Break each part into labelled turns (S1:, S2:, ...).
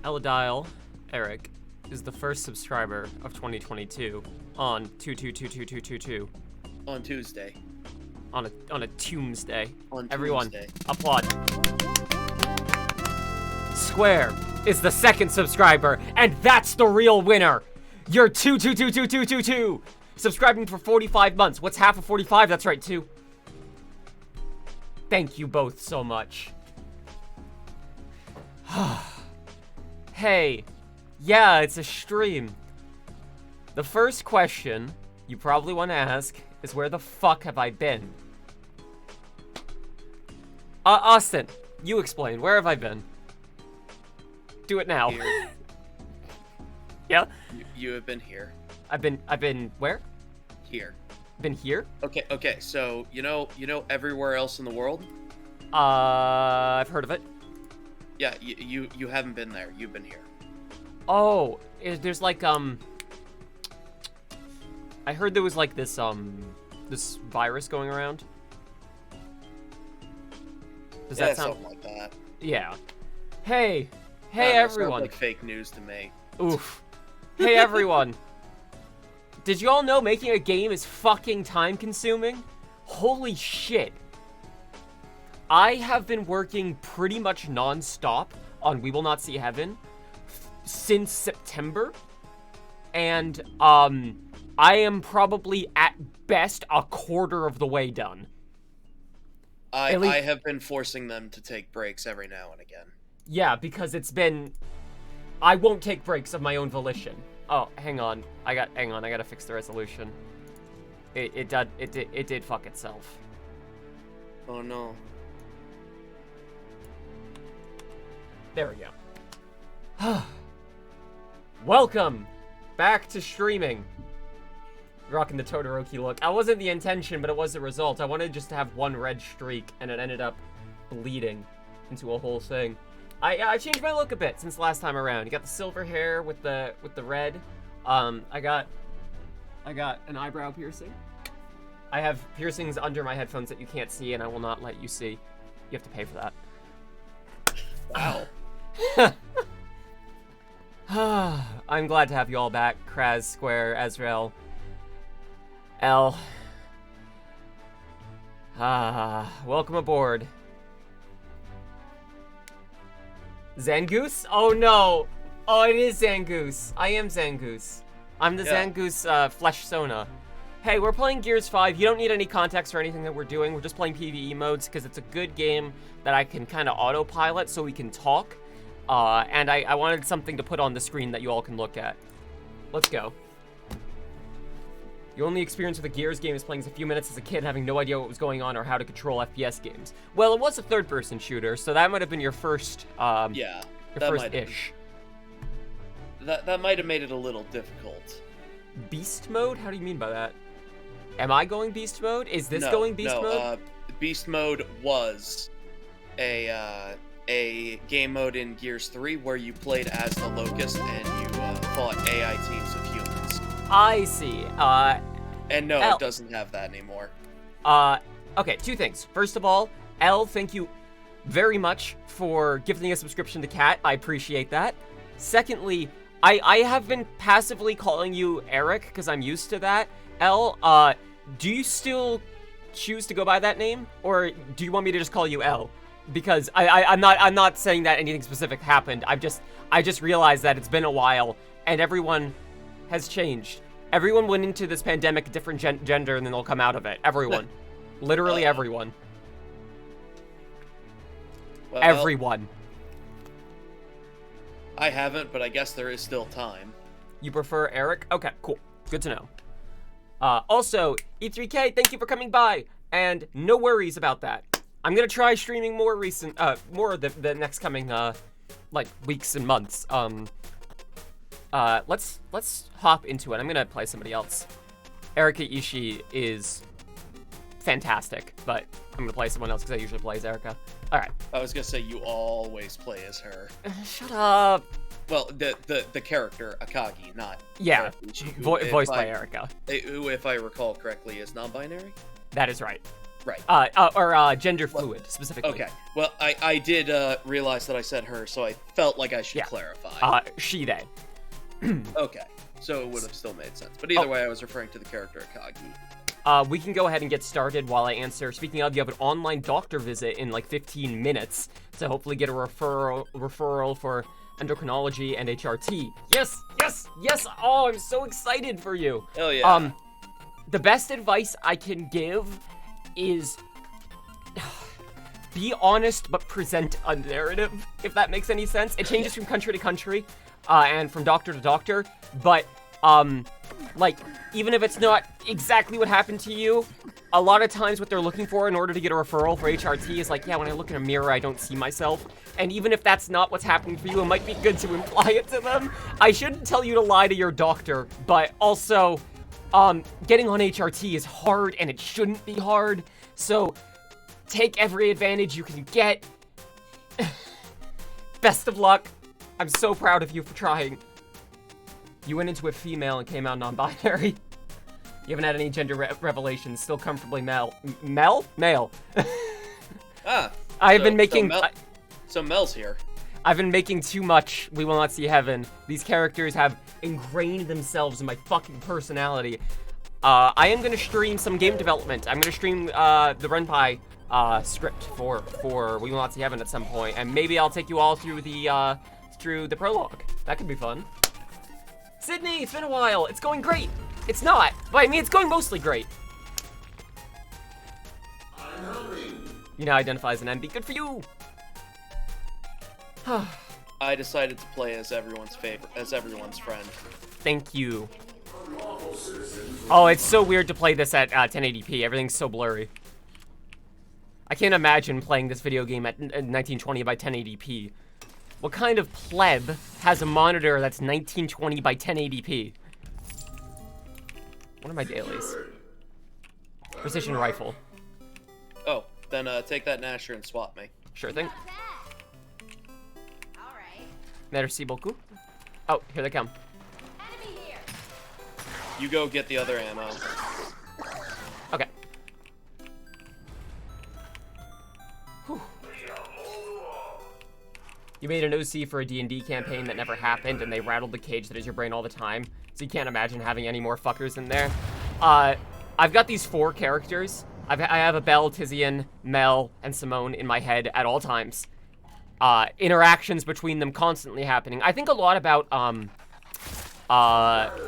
S1: Eladial Eric is the first subscriber of 2022 on 222222
S2: On Tuesday.
S1: on a Tuesday.
S2: On
S1: Everyone,
S2: Tuesday.
S1: applaud. Square is the second subscriber, and that's the real winner. You're 222222 subscribing for 45 months. What's half of 45? That's right, 2. Thank you both so much. Hey, yeah, it's a stream. The first question you probably want to ask is, where the fuck have I been? Austin, you explain. Where have I been? Do it now.
S2: Here.
S1: Yeah?
S2: You have been here.
S1: I've been where?
S2: Here.
S1: Been here?
S2: Okay, so you know everywhere else in the world?
S1: I've heard of it.
S2: Yeah, you haven't been there. You've been here.
S1: Oh, there's like, I heard there was like this virus going around. Does that sound
S2: something like that?
S1: Yeah. Hey
S2: That
S1: everyone.
S2: sounds like fake news to me.
S1: Oof. Hey everyone. Did you all know making a game is fucking time consuming? Holy shit. I have been working pretty much non-stop on We Will Not See Heaven since September. And I am probably at best a quarter of the way done.
S2: I have been forcing them to take breaks every now and again.
S1: Yeah, because it's been... I won't take breaks of my own volition. Oh, hang on. I gotta fix the resolution. It did fuck itself.
S2: Oh no.
S1: There we go. Welcome back to streaming. Rocking the Todoroki look. That wasn't the intention, but it was the result. I wanted just to have one red streak, and it ended up bleeding into a whole thing. I changed my look a bit since last time around. You got the silver hair with the red. I got an eyebrow piercing. I have piercings under my headphones that you can't see, and I will not let you see. You have to pay for that.
S2: Wow.
S1: I'm glad to have you all back. Kraz, Square, Ezreal, L. Welcome aboard. Zangoose? Oh no! Oh, it is Zangoose. I am Zangoose. I'm the Zangoose Flesh Sona. Hey, we're playing Gears 5. You don't need any context or anything that we're doing. We're just playing PvE modes because it's a good game that I can kind of autopilot so we can talk. And I wanted something to put on the screen that you all can look at. Let's go. Your only experience with a Gears game is playing as a few minutes as a kid, having no idea what was going on or how to control FPS games. Well, it was a third-person shooter, so that might have been your first,
S2: Yeah.
S1: your first-ish.
S2: That might have made it a little difficult.
S1: Beast mode? How do you mean by that? Am I going beast mode? Is this going beast mode?
S2: Beast mode was a game mode in Gears 3 where you played as the Locust and you fought AI teams of humans.
S1: I see.
S2: And no,
S1: L.
S2: it doesn't have that anymore.
S1: Okay, two things. First of all, L, thank you very much for gifting a subscription to Cat. I appreciate that. Secondly, I have been passively calling you Eric because I'm used to that. L, do you still choose to go by that name, or do you want me to just call you L? Because I'm not saying that anything specific happened. I just realized that it's been a while and everyone has changed. Everyone went into this pandemic a different gender and then they'll come out of it. Everyone. Literally everyone.
S2: Well,
S1: everyone.
S2: I haven't, but I guess there is still time.
S1: You prefer Eric? Okay, cool. Good to know. Also, E3K, thank you for coming by, and no worries about that. I'm gonna try streaming more more of the next coming, like, weeks and months. Let's hop into it. I'm gonna play somebody else. Erika Ishii is fantastic, but I'm gonna play someone else because I usually play as Erika. Alright.
S2: I was gonna say you always play as her.
S1: Shut up.
S2: Well, the character, Akagi, not...
S1: Yeah,
S2: Ishii,
S1: voiced by Erika.
S2: Who, if I recall correctly, is non-binary?
S1: That is right.
S2: Right.
S1: Or gender fluid, specifically.
S2: Okay. Well, I did realize that I said her, so I felt like I should clarify.
S1: She, they.
S2: Okay. So it would have still made sense. But either way, I was referring to the character Akagi.
S1: We can go ahead and get started while I answer. Speaking of, you have an online doctor visit in like 15 minutes to hopefully get a referral for endocrinology and HRT. Yes, yes, yes! Oh, I'm so excited for you.
S2: Hell yeah.
S1: The best advice I can give is be honest but present a narrative, if that makes any sense. It changes from country to country, and from doctor to doctor, but like, even if it's not exactly what happened to you, a lot of times what they're looking for in order to get a referral for HRT is like, yeah, when I look in a mirror, I don't see myself. And even if that's not what's happening for you, it might be good to imply it to them. I shouldn't tell you to lie to your doctor, but also, getting on HRT is hard and it shouldn't be hard. So take every advantage you can get. Best of luck. I'm so proud of you for trying. You went into a female and came out non-binary. You haven't had any gender revelations. Still comfortably male. Male? I've been making...
S2: So Mel's here.
S1: I've been making too much We Will Not See Heaven. These characters have ingrained themselves in my fucking personality. I am gonna stream some game development. I'm gonna stream the Renpai script for We Will Not See Heaven at some point, and maybe I'll take you all through the prologue. That could be fun. Sydney, it's been a while. It's going great. It's not, but I mean, it's going mostly great. You now identify as an MB. Good for you.
S2: I decided to play as everyone's friend.
S1: Thank you. Oh, it's so weird to play this at 1080p. Everything's so blurry. I can't imagine playing this video game at 1920 by 1080p. What kind of pleb has a monitor that's 1920 by 1080p? What are my dailies? Precision rifle.
S2: Oh, then take that Nasher and swap me.
S1: Sure thing. Merci beaucoup. Oh, here they come.
S2: You go get the other ammo.
S1: Okay. Whew. You made an OC for a D&D campaign that never happened, and they rattled the cage that is your brain all the time, so you can't imagine having any more fuckers in there. I've got these 4 characters. I have a Belle, Tizian, Mel, and Simone in my head at all times. Interactions between them constantly happening. I think a lot about,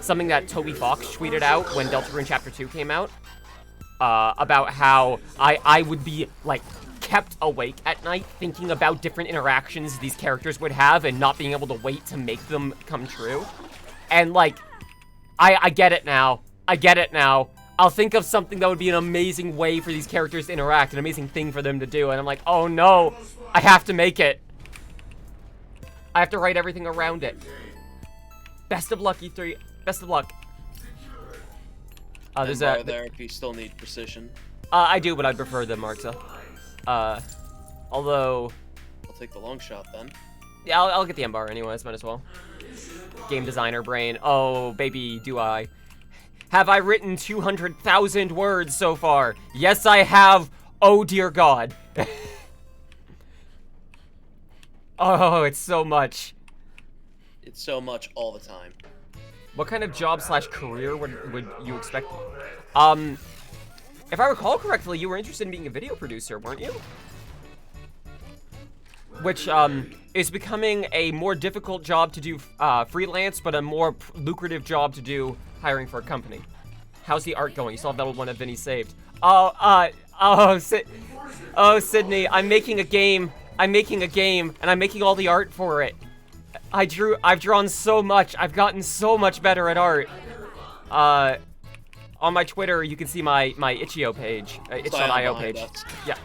S1: something that Toby Fox tweeted out when Deltarune Chapter 2 came out, about how I would be, like, kept awake at night thinking about different interactions these characters would have and not being able to wait to make them come true. And, like, I get it now. I get it now. I'll think of something that would be an amazing way for these characters to interact, an amazing thing for them to do, and I'm like, oh no, I have to make it. I have to write everything around it. Best of luck, E3. Best of luck.
S2: There's a there if you still need precision.
S1: I do, but I prefer the Marxa. Although
S2: I'll take the long shot then.
S1: Yeah, I'll get the M-bar anyways, might as well. Game designer brain. Oh, baby, do I. Have I written 200,000 words so far? Yes, I have. Oh, dear God. Oh, it's so much.
S2: It's so much all the time.
S1: What kind of job / career would you expect? If I recall correctly, you were interested in being a video producer, weren't you? Which, is becoming a more difficult job to do freelance, but a more lucrative job to do hiring for a company. How's the art going? You still have that old one that Vinny saved. Sydney, I'm making a game. I'm making a game, and I'm making all the art for it. I've drawn so much. I've gotten so much better at art. On my Twitter, you can see my itch.io page, itch.io page. Yeah.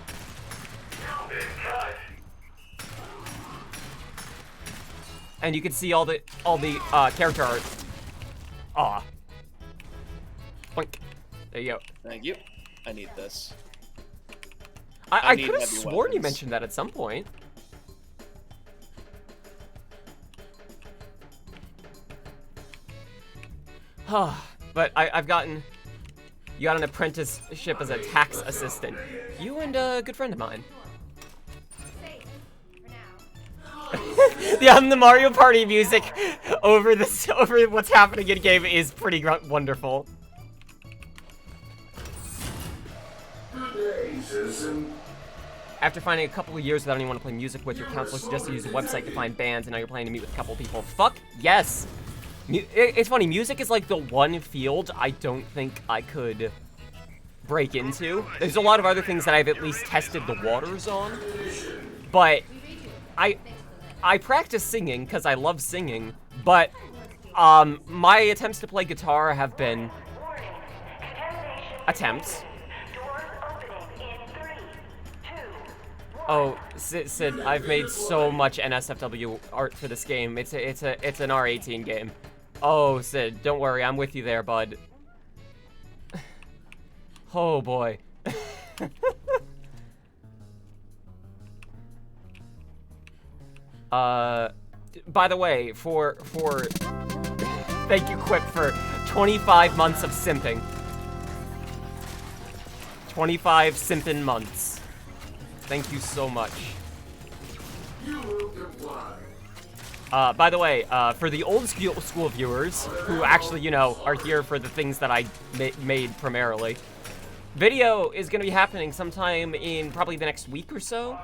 S1: And you can see all the character art. Aw. Boink. There you go.
S2: Thank you. I need this.
S1: I could have sworn you mentioned that at some point. But I've gotten... You got an apprenticeship as a tax assistant. You and a good friend of mine. Yeah, the Mario Party music over what's happening in game is pretty wonderful. After finding a couple of years without anyone to play music with, your counselor suggested you use a website to find bands, and now you're planning to meet with a couple of people. Fuck yes! It's funny, music is like the one field I don't think I could break into. There's a lot of other things that I've at least tested the waters on, but I practice singing because I love singing, but my attempts to play guitar have been attempts. Oh, Sid, I've made so much NSFW art for this game. It's an R18 game. Oh, Sid, don't worry, I'm with you there, bud. Oh boy. By the way, thank you, Quip, for 25 months of simping. 25 simpin' months. Thank you so much. By the way, for the old school viewers who actually, you know, are here for the things that I made primarily, video is going to be happening sometime in probably the next week or so.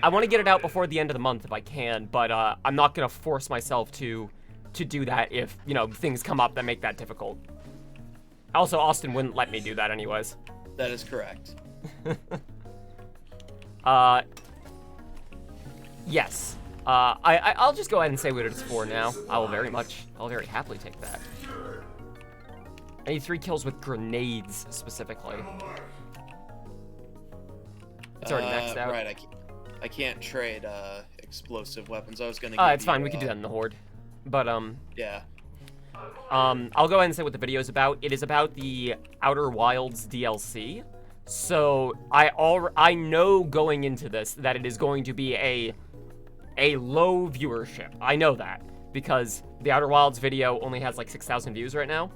S1: I want to get it out before the end of the month if I can, but I'm not going to force myself to do that if, you know, things come up that make that difficult. Also, Austin wouldn't let me do that anyways.
S2: That is correct.
S1: Yes. I'll just go ahead and say what it's for now. I'll very happily take that. I need 3 kills with grenades, specifically. It's already maxed out.
S2: Right, I can't trade, explosive weapons. I was gonna give
S1: it's fine, we can do that in the Horde. But,
S2: yeah.
S1: I'll go ahead and say what the video is about. It is about the Outer Wilds DLC. So, I know going into this that it is going to be a low viewership. I know that, because the Outer Wilds video only has like 6,000 views right now.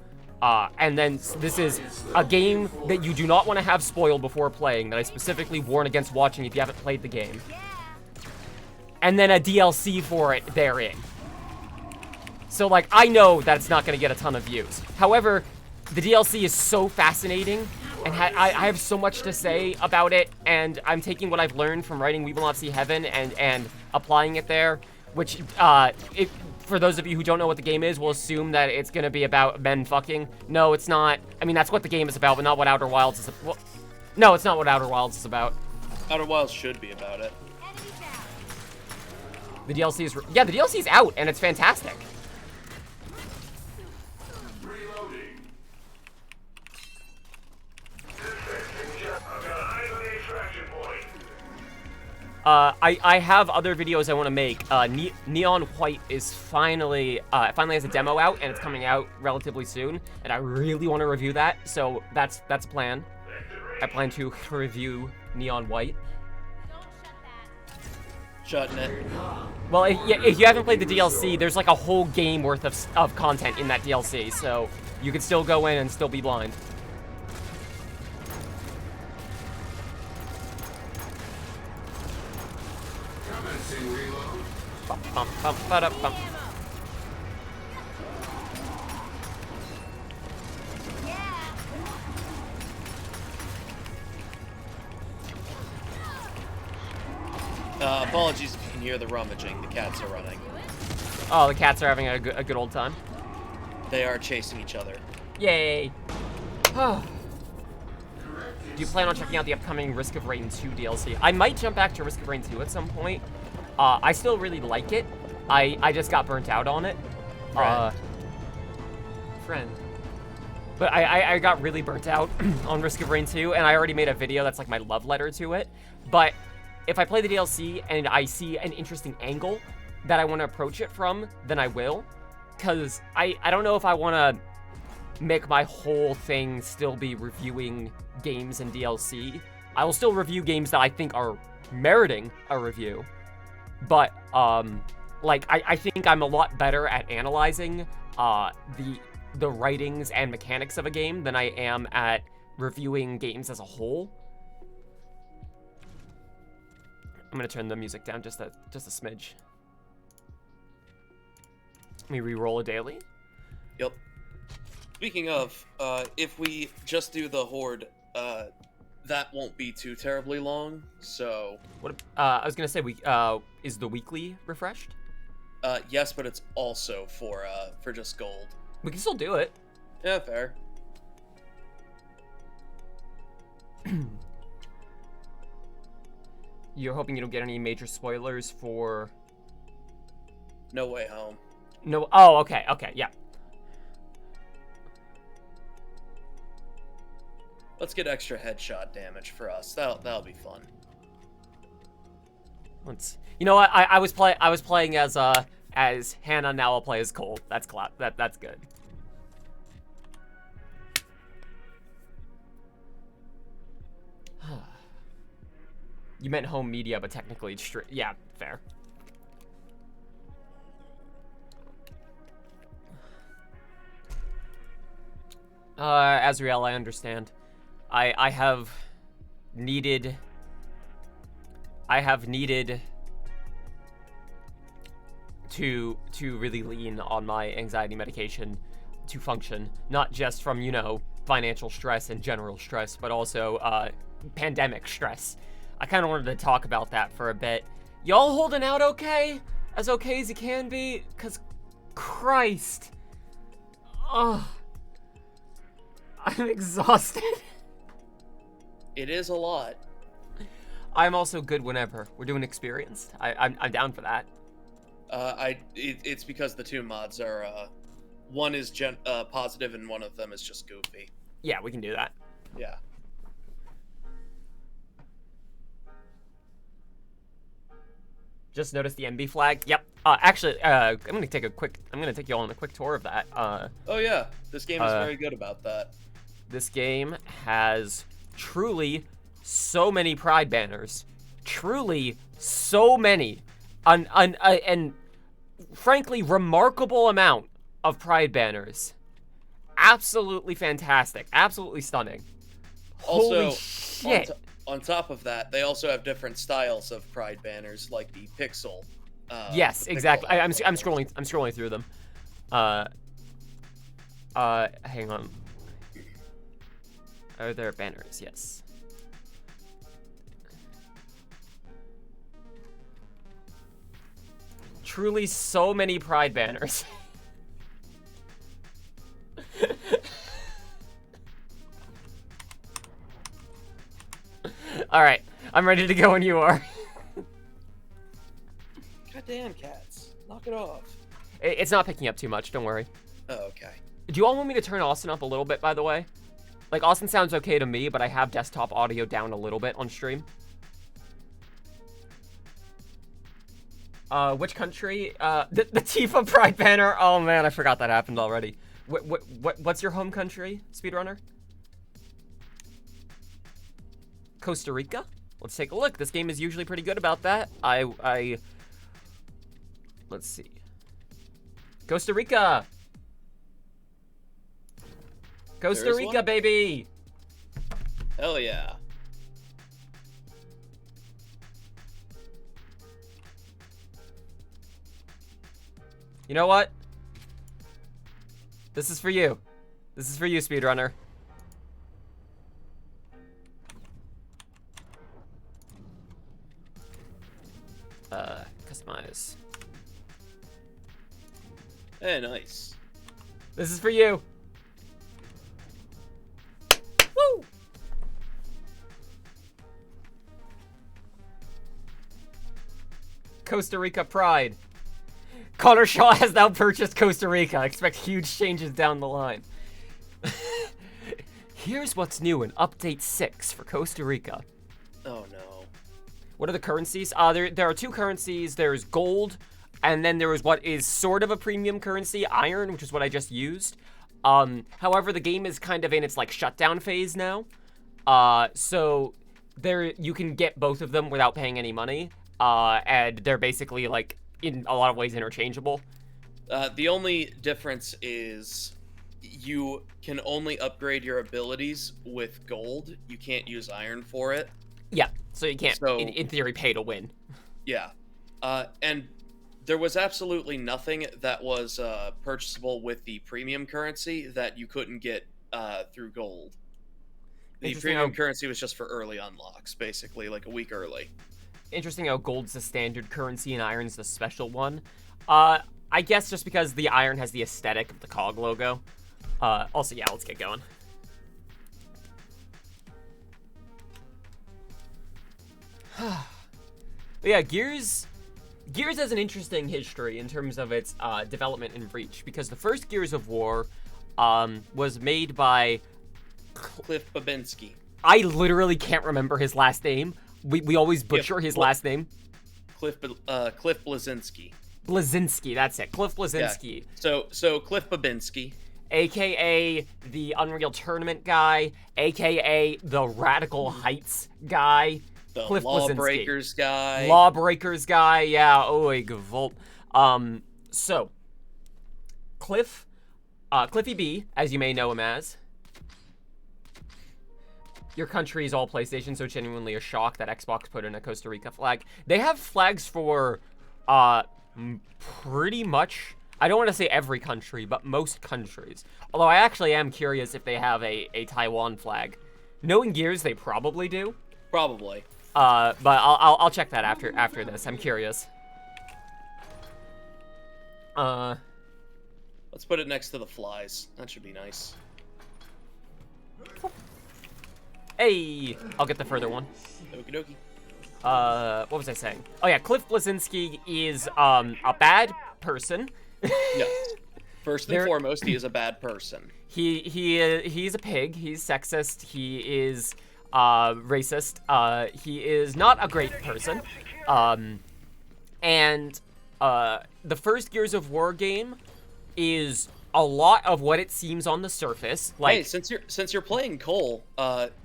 S1: And then this is a game that you do not want to have spoiled before playing, that I specifically warn against watching if you haven't played the game. And then a DLC for it therein. So, like, I know that it's not going to get a ton of views. However, the DLC is so fascinating, and I have so much to say about it, and I'm taking what I've learned from writing We Will Not See Heaven and applying it there, which, for those of you who don't know what the game is, we'll assume that it's going to be about men fucking. No, it's not. I mean, that's what the game is about, but not what Outer Wilds is. Well, no, it's not what Outer Wilds is about.
S2: Outer Wilds should be about it.
S1: The DLC is... Yeah, the DLC is out, and it's fantastic. I have other videos I want to make. Neon White is finally has a demo out, and it's coming out relatively soon, and I really want to review that, so that's a plan. I plan to review Neon White.
S2: Shutting it.
S1: Well, if you haven't played the DLC, there's like a whole game worth of content in that DLC, so you could still go in and still be blind. Bum, bum, bum, ba-da, bum.
S2: Apologies if you can hear the rummaging. The cats are running.
S1: Oh, the cats are having a good old time.
S2: They are chasing each other.
S1: Yay! Do you plan on checking out the upcoming Risk of Rain 2 DLC? I might jump back to Risk of Rain 2 at some point. I still really like it. I just got burnt out on it. Friend. But I got really burnt out on Risk of Rain 2, and I already made a video that's like my love letter to it. But if I play the DLC and I see an interesting angle that I want to approach it from, then I will. Because I don't know if I want to make my whole thing still be reviewing games and DLC. I will still review games that I think are meriting a review. But, like, I think I'm a lot better at analyzing the writings and mechanics of a game than I am at reviewing games as a whole. I'm gonna turn the music down just a smidge. Let me re-roll a daily.
S2: Yep. Speaking of, if we just do the Horde, that won't be too terribly long, so...
S1: What? I was gonna say, is the weekly refreshed?
S2: Yes, but it's also for just gold.
S1: We can still do it.
S2: Yeah, fair.
S1: You're hoping you don't get any major spoilers for...
S2: No Way Home.
S1: No. Oh, okay, yeah.
S2: Let's get extra headshot damage for us. That'll be fun.
S1: You know what? I was playing as Hannah. Now I'll play as Cole. That's that's good. You meant home media, but technically it's straight. Yeah, fair. Azriel, I understand. I have needed to really lean on my anxiety medication to function, not just from, you know, financial stress and general stress, but also pandemic stress. I kind of wanted to talk about that for a bit. Y'all holding out okay? As okay as you can be? 'Cause Christ. Ugh. I'm exhausted.
S2: It is a lot.
S1: I'm also good whenever. We're doing experienced. I'm down for that.
S2: It's because the two mods are, one is positive and one of them is just goofy.
S1: Yeah, we can do that.
S2: Yeah.
S1: Just noticed the MB flag. Yep. Actually, I'm gonna take you all on a quick tour of that.
S2: Oh yeah, this game is very good about that.
S1: This game has truly so many Pride banners. Truly so many. And frankly, remarkable amount of Pride banners. Absolutely fantastic. Absolutely stunning.
S2: Also,
S1: Holy shit.
S2: On top of that, they also have different styles of Pride banners, like the pixel.
S1: Yes, exactly. I'm scrolling through them. Hang on. Are there banners? Yes. Truly so many Pride banners. Alright, I'm ready to go when you are.
S2: Goddamn cats. Knock it off.
S1: It's not picking up too much, don't worry.
S2: Oh, okay.
S1: Do you all want me to turn Austin up a little bit, by the way? Like, Austin sounds okay to me, but I have desktop audio down a little bit on stream. Which country? The Tifa Pride banner. Oh man, I forgot that happened already. What's your home country, speedrunner? Costa Rica? Let's take a look. This game is usually pretty good about that. Let's see. Costa Rica! Costa Rica, baby!
S2: Hell yeah.
S1: You know what? This is for you. This is for you, speedrunner. Customize.
S2: Hey, nice.
S1: This is for you. Woo! Costa Rica Pride. Connor Shaw has now purchased Costa Rica. I expect huge changes down the line. Here's what's new in Update 6 for Costa Rica.
S2: Oh no.
S1: What are the currencies? There are two currencies. There's gold, and then there is what is sort of a premium currency, iron, which is what I just used. However, the game is kind of in its like shutdown phase now. So there you can get both of them without paying any money. And they're basically like in a lot of ways interchangeable.
S2: The only difference is you can only upgrade your abilities with gold. You can't use iron for it.
S1: Yeah, so you can't,
S2: So-
S1: in theory, pay to win.
S2: Yeah. And there was absolutely nothing that was purchasable with the premium currency that you couldn't get through gold. The
S1: Interesting
S2: premium
S1: how-
S2: currency was just for early unlocks, basically, like a week early.
S1: Interesting how gold's the standard currency and iron's the special one. I guess just because the iron has the aesthetic of the cog logo. Also, yeah, let's get going. But yeah, Gears has an interesting history in terms of its development and reach, because the first Gears of War was made by...
S2: Cliff Babinski.
S1: I literally can't remember his last name. We always butcher his last name.
S2: Cliff Blazinski.
S1: Blazinski, that's it. Cliff Blazinski.
S2: Yeah. So Cliff Babinski.
S1: AKA the Unreal Tournament guy, AKA the Radical Heights guy.
S2: The
S1: Cliff
S2: Lawbreakers guy.
S1: Lawbreakers guy, yeah, oi, gavolt. So, Cliffy B, as you may know him as. Your country is all PlayStation, so genuinely a shock that Xbox put in a Costa Rica flag. They have flags for, pretty much, I don't want to say every country, but most countries. Although I actually am curious if they have a Taiwan flag. Knowing Gears, they probably do.
S2: Probably.
S1: But I'll check that after this. I'm curious.
S2: Let's put it next to the flies. That should be nice.
S1: Hey, I'll get the further one.
S2: Okie dokie.
S1: What was I saying? Oh yeah, Cliff Blazinski is a bad person.
S2: Yes. First and foremost, he is a bad person.
S1: He's a pig. He's sexist. He is racist. He is not a great person. And the first Gears of War game is a lot of what it seems on the surface. Like,
S2: hey, since you're playing Cole,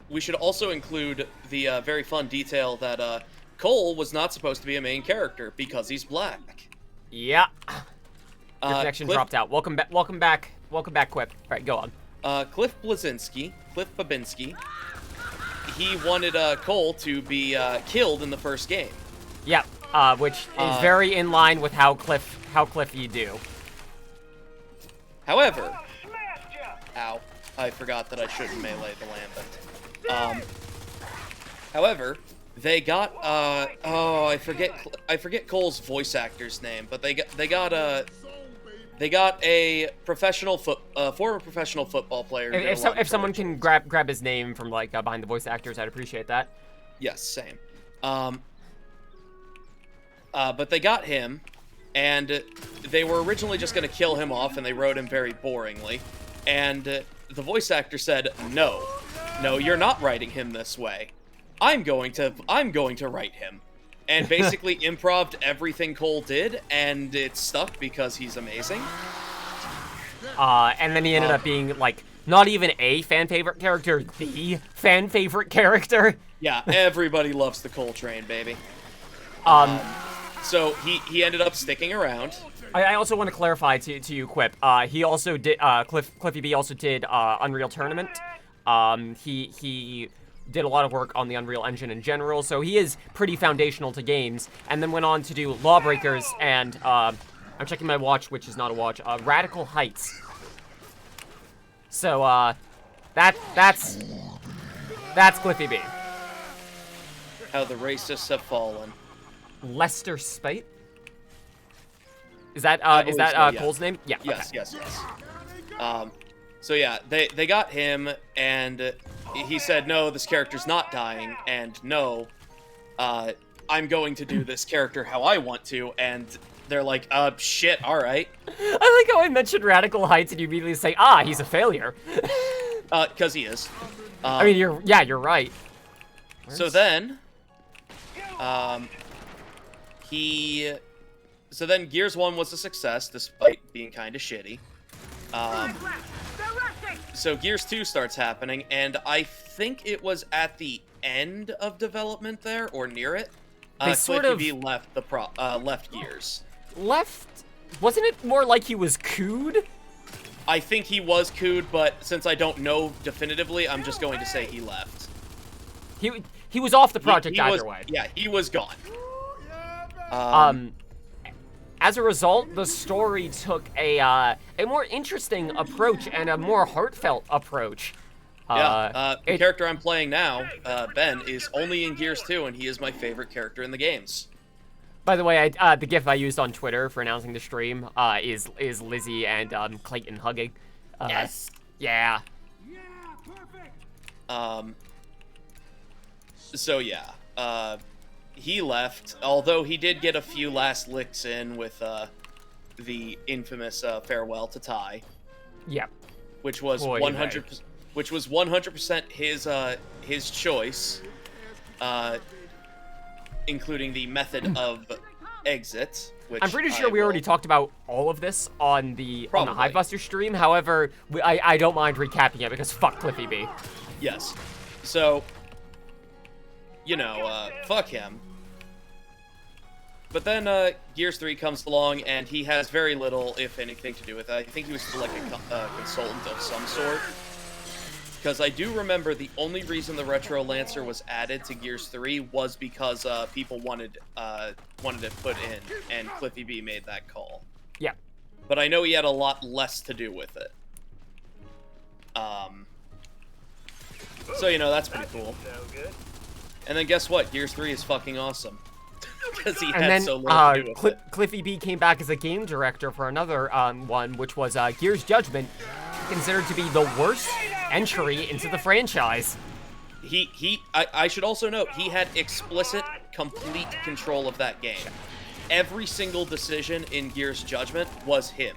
S2: we should also include the very fun detail that Cole was not supposed to be a main character because he's black.
S1: yeah. Your connection
S2: Cliff,
S1: dropped out. Welcome back, Quip. All right, go on.
S2: Cliff Babinski, he wanted Cole to be killed in the first game.
S1: Yep. Which is very in line with how Cliffy do.
S2: However, ow, I forgot that I shouldn't melee the Lambent. However, they got I forget Cole's voice actor's name, but they got a former professional football player.
S1: If someone can grab his name from like behind the voice actors, I'd appreciate that.
S2: Yes, same. But they got him, and they were originally just going to kill him off, and they wrote him very boringly. And the voice actor said, "No, you're not writing him this way. I'm going to write him." And basically improv'd everything Cole did, and it stuck because he's amazing.
S1: And then he ended up being like not even a fan favorite character, the fan favorite character.
S2: Yeah, everybody loves the Cole train, baby. So he ended up sticking around.
S1: I also want to clarify to you, Quip. He also did Cliffy B also did Unreal Tournament. He did a lot of work on the Unreal Engine in general, so he is pretty foundational to games. And then went on to do Lawbreakers and I'm checking my watch, which is not a watch. Radical Heights. So that's Cliffy B.
S2: How the racists have fallen.
S1: Lester Spite. Is that Cole's name? Yeah.
S2: Yes,
S1: okay.
S2: yes. So yeah, they got him, and he said, "No, this character's not dying," and "No, I'm going to do this character how I want to," and they're like, shit, all right."
S1: I like how I mentioned Radical Heights and you immediately say, he's a failure.
S2: Because he is.
S1: I mean, you're right.
S2: So then, so then Gears 1 was a success, despite being kind of shitty. So Gears 2 starts happening, and I think it was at the end of development there, or near it. Cliffy left left Gears.
S1: Left? Wasn't it more like he was cooed?
S2: I think he was cooed, but since I don't know definitively, I'm just going to say he left.
S1: He was off the project
S2: He
S1: either way.
S2: Yeah, he was gone.
S1: As a result, the story took a more interesting approach and a more heartfelt approach.
S2: The character I'm playing now, Ben, is only in Gears 2, and he is my favorite character in the games.
S1: By the way, the GIF I used on Twitter for announcing the stream is Lizzie and Clayton hugging.
S2: Yes.
S1: Yeah.
S2: So yeah, he left. Although he did get a few last licks in with the infamous farewell to Ty.
S1: Yeah.
S2: Which was 100%. Which was 100% his choice, including the method of exit. Which
S1: I'm pretty sure we already talked about all of this on the Hivebuster stream. However, I don't mind recapping it because fuck Cliffy B.
S2: Yes. So, you know, fuck him. But then Gears 3 comes along, and he has very little, if anything, to do with it. I think he was like a consultant of some sort. Because I do remember the only reason the Retro Lancer was added to Gears 3 was because people wanted it put in, and Cliffy B made that call.
S1: Yeah.
S2: But I know he had a lot less to do with it. So, you know, that's pretty cool. And then guess what? Gears 3 is fucking awesome. Because he had so little to do with it.
S1: Cliffy B came back as a game director for another one, which was Gears Judgment, considered to be the worst entry into the franchise.
S2: I should also note, he had explicit, complete control of that game. Every single decision in Gears Judgment was him.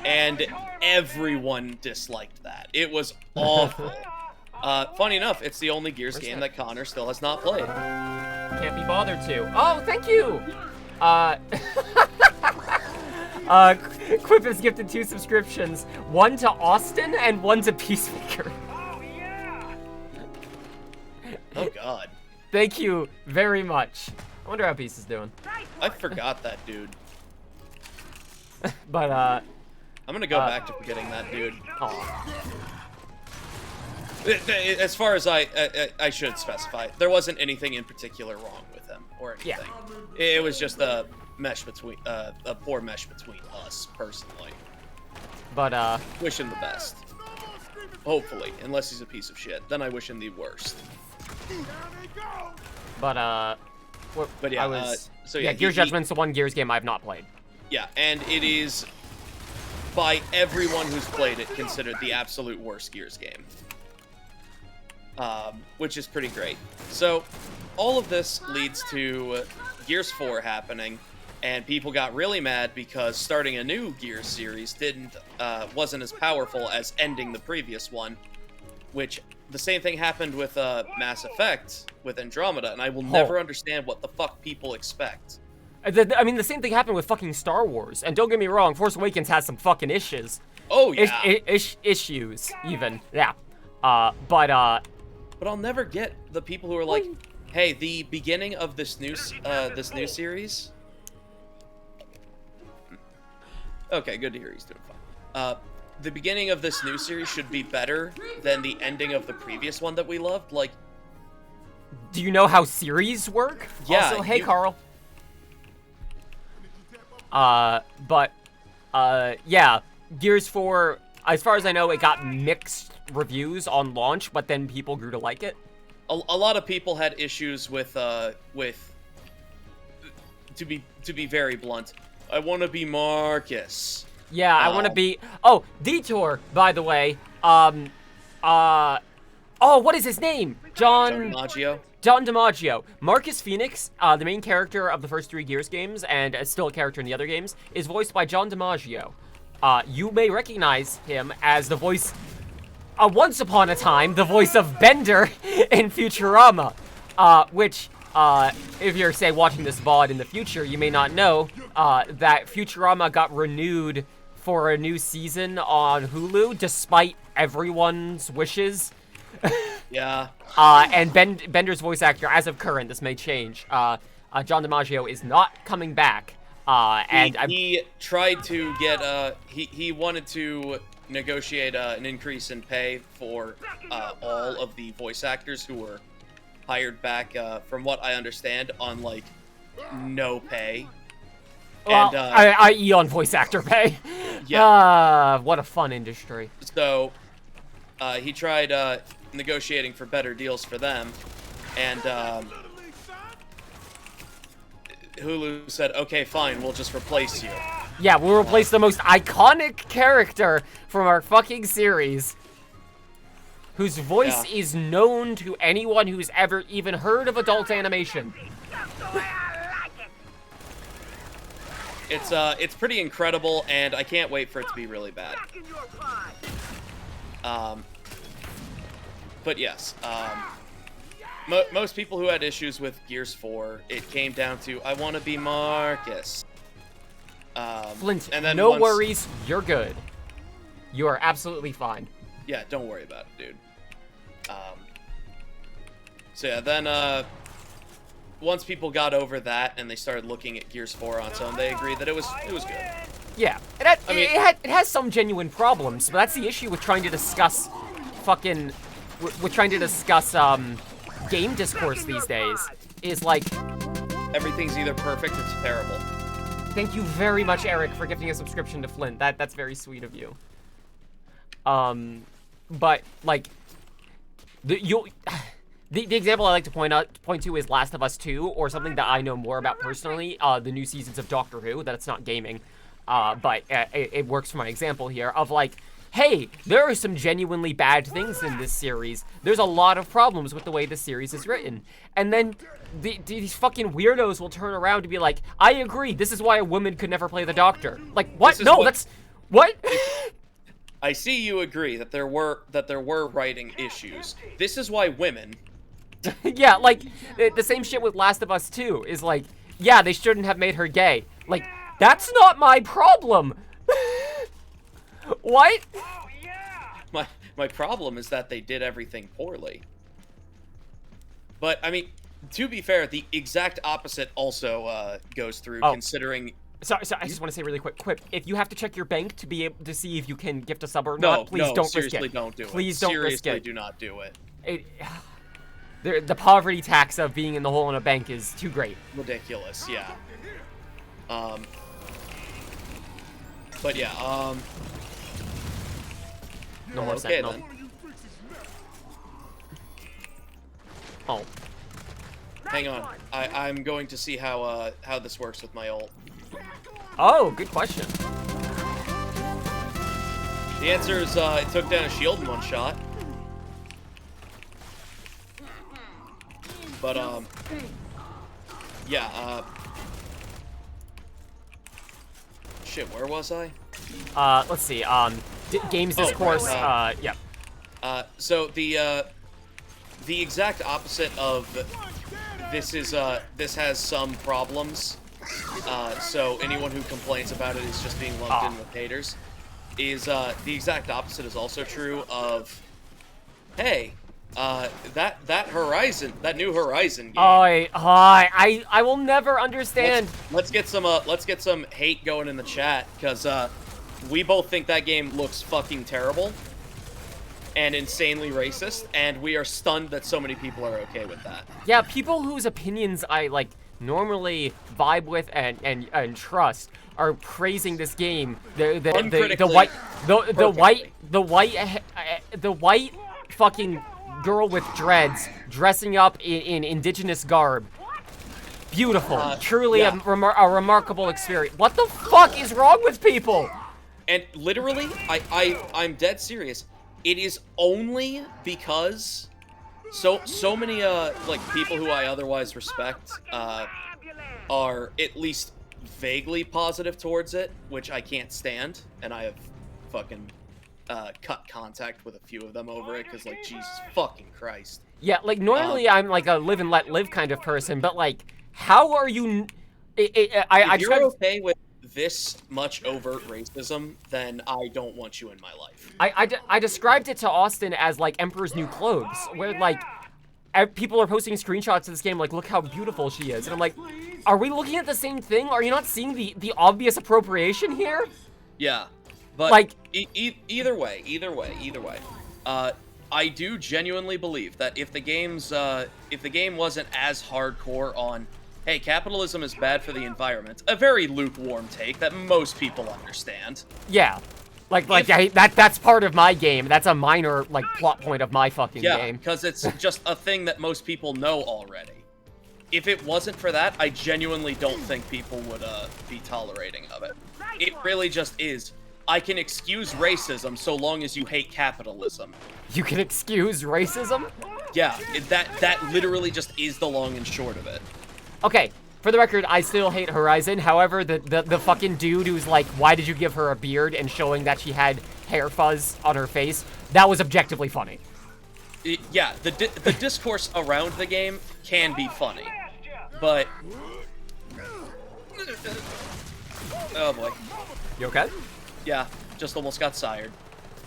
S2: And everyone disliked that. It was awful. Funny enough, it's the only Gears game that Connor still has not played.
S1: Can't be bothered to. Oh, thank you! Quip has gifted 2 subscriptions. One to Austin and one to Peacemaker.
S3: Oh, yeah!
S2: Oh, God.
S1: Thank you very much. I wonder how Peace is doing.
S2: I forgot that dude.
S1: But,
S2: I'm gonna go back to forgetting that dude.
S1: Aw.
S2: As far as I should specify, there wasn't anything in particular wrong with him or anything.
S1: Yeah.
S2: It was just a mesh between a poor mesh between us personally.
S1: But
S2: Wish him the best. Hopefully, unless he's a piece of shit, then I wish him the worst.
S1: But
S2: yeah, so yeah,
S1: Gears Judgment's the one Gears game I've not played.
S2: Yeah, and it is by everyone who's played it considered the absolute worst Gears game. Which is pretty great. So, all of this leads to Gears 4 happening, and people got really mad because starting a new Gears series wasn't as powerful as ending the previous one, which the same thing happened with Mass Effect with Andromeda, and I will never understand what the fuck people expect.
S1: I mean, the same thing happened with fucking Star Wars, and don't get me wrong, Force Awakens has some fucking issues.
S2: Oh, yeah.
S1: Issues, even. Yeah. But
S2: I'll never get the people who are like, hey, the beginning of this new series... Okay, good to hear he's doing fine. The beginning of this new series should be better than the ending of the previous one that we loved. Like,
S1: do you know how series work?
S2: Yeah.
S1: Also, hey, Carl. Yeah, Gears 4, as far as I know, it got mixed reviews on launch, but then people grew to like it.
S2: A lot of people had issues with to be very blunt, I want to be Marcus.
S1: Yeah, I want to be... Oh, Detour, by the way. Oh, what is his name? John
S2: DiMaggio.
S1: John DiMaggio. Marcus Phoenix, the main character of the first 3 Gears games, and still a character in the other games, is voiced by John DiMaggio. You may recognize him as the voice... once upon a time, the voice of Bender in Futurama. Which, if you're, say, watching this VOD in the future, you may not know that Futurama got renewed for a new season on Hulu, despite everyone's wishes.
S2: Yeah.
S1: And Bender's voice actor, as of current, this may change, John DiMaggio is not coming back. And
S2: he tried to get he wanted to negotiate an increase in pay for all of the voice actors who were hired back, from what I understand, on like no pay.
S1: Well,
S2: And
S1: i.e. on voice actor pay.
S2: Yeah.
S1: What a fun industry.
S2: So he tried negotiating for better deals for them, and Hulu said, okay, fine, we'll just replace you.
S1: Yeah, we'll replace the most iconic character from our fucking series, whose voice is known to anyone who's ever even heard of adult animation.
S2: It's pretty incredible, and I can't wait for it to be really bad. But yes, most people who had issues with Gears 4, it came down to, I want to be Marcus.
S1: Flint,
S2: and then
S1: no worries, you're good. You are absolutely fine.
S2: Yeah, don't worry about it, dude. So yeah, then once people got over that and they started looking at Gears 4 on its own, they agreed that it was good.
S1: Yeah, it has some genuine problems, but that's the issue with trying to discuss game discourse these days, is like,
S2: everything's either perfect or it's terrible.
S1: Thank you very much, Eric, for gifting a subscription to Flint. That's very sweet of you. But like, the example I like to point to is Last of Us 2, or something that I know more about personally, the new seasons of Doctor Who. That's not gaming, but it works for my example here of like, hey, there are some genuinely bad things in this series. There's a lot of problems with the way the series is written. And then these fucking weirdos will turn around to be like, I agree, this is why a woman could never play the Doctor. Like, what? No, that's... What?
S2: I see you agree that there were writing issues. This is why women...
S1: Yeah, like, the same shit with Last of Us 2 is like, yeah, they shouldn't have made her gay. Like, that's not my problem! What?
S2: My problem is that they did everything poorly. But, I mean, to be fair, the exact opposite also goes through, considering...
S1: So I just want to say really quick, Quip, if you have to check your bank to be able to see if you can gift a sub or not, please don't risk it.
S2: Seriously, don't do it.
S1: Please don't risk it.
S2: Seriously, do not do it.
S1: The poverty tax of being in the hole in a bank is too great.
S2: Ridiculous, yeah. But yeah,
S1: No more
S2: okay,
S1: Sentinel.
S2: then.
S1: Oh.
S2: Hang on. I'm going to see how this works with my ult.
S1: Oh, good question.
S2: The answer is it took down a shield in one shot. But yeah, shit, where was I?
S1: Let's see. Games discourse. Yeah.
S2: So the exact opposite of this has some problems. So anyone who complains about it is just being lumped in with haters. Is the exact opposite is also true of, hey, that new Horizon game.
S1: I will never understand.
S2: Let's get some hate going in the chat, because we both think that game looks fucking terrible and insanely racist, and we are stunned that so many people are okay with that.
S1: Yeah, people whose opinions I like normally vibe with and trust are praising this game. The white fucking girl with dreads dressing up in indigenous garb. Beautiful, truly
S2: yeah.
S1: a remarkable experience. What the fuck is wrong with people?
S2: And literally, I'm dead serious. It is only because so many like people who I otherwise respect are at least vaguely positive towards it, which I can't stand, and I have fucking cut contact with a few of them over it, because like, Jesus fucking Christ.
S1: Yeah, like normally I'm like a live and let live kind of person, but like, how are you?
S2: If you're okay with this much overt racism, then I don't want you in my life.
S1: I described it to Austin as like Emperor's New Clothes, where like people are posting screenshots of this game like, look how beautiful she is. And I'm like, are we looking at the same thing? Are you not seeing the obvious appropriation here?
S2: Yeah, but
S1: like,
S2: either way, I do genuinely believe that if the game wasn't as hardcore on, hey, capitalism is bad for the environment, a very lukewarm take that most people understand.
S1: Yeah. That's part of my game. That's a minor, like, plot point of my fucking game.
S2: Yeah, because it's just a thing that most people know already. If it wasn't for that, I genuinely don't think people would be tolerating of it. It really just is. I can excuse racism so long as you hate capitalism.
S1: You can excuse racism?
S2: Yeah, that literally just is the long and short of it.
S1: Okay, for the record, I still hate Horizon. However, the fucking dude who's like, why did you give her a beard, and showing that she had hair fuzz on her face, that was objectively funny.
S2: Yeah, the discourse around the game can be funny, but... Oh boy.
S1: You okay?
S2: Yeah, just almost got sired.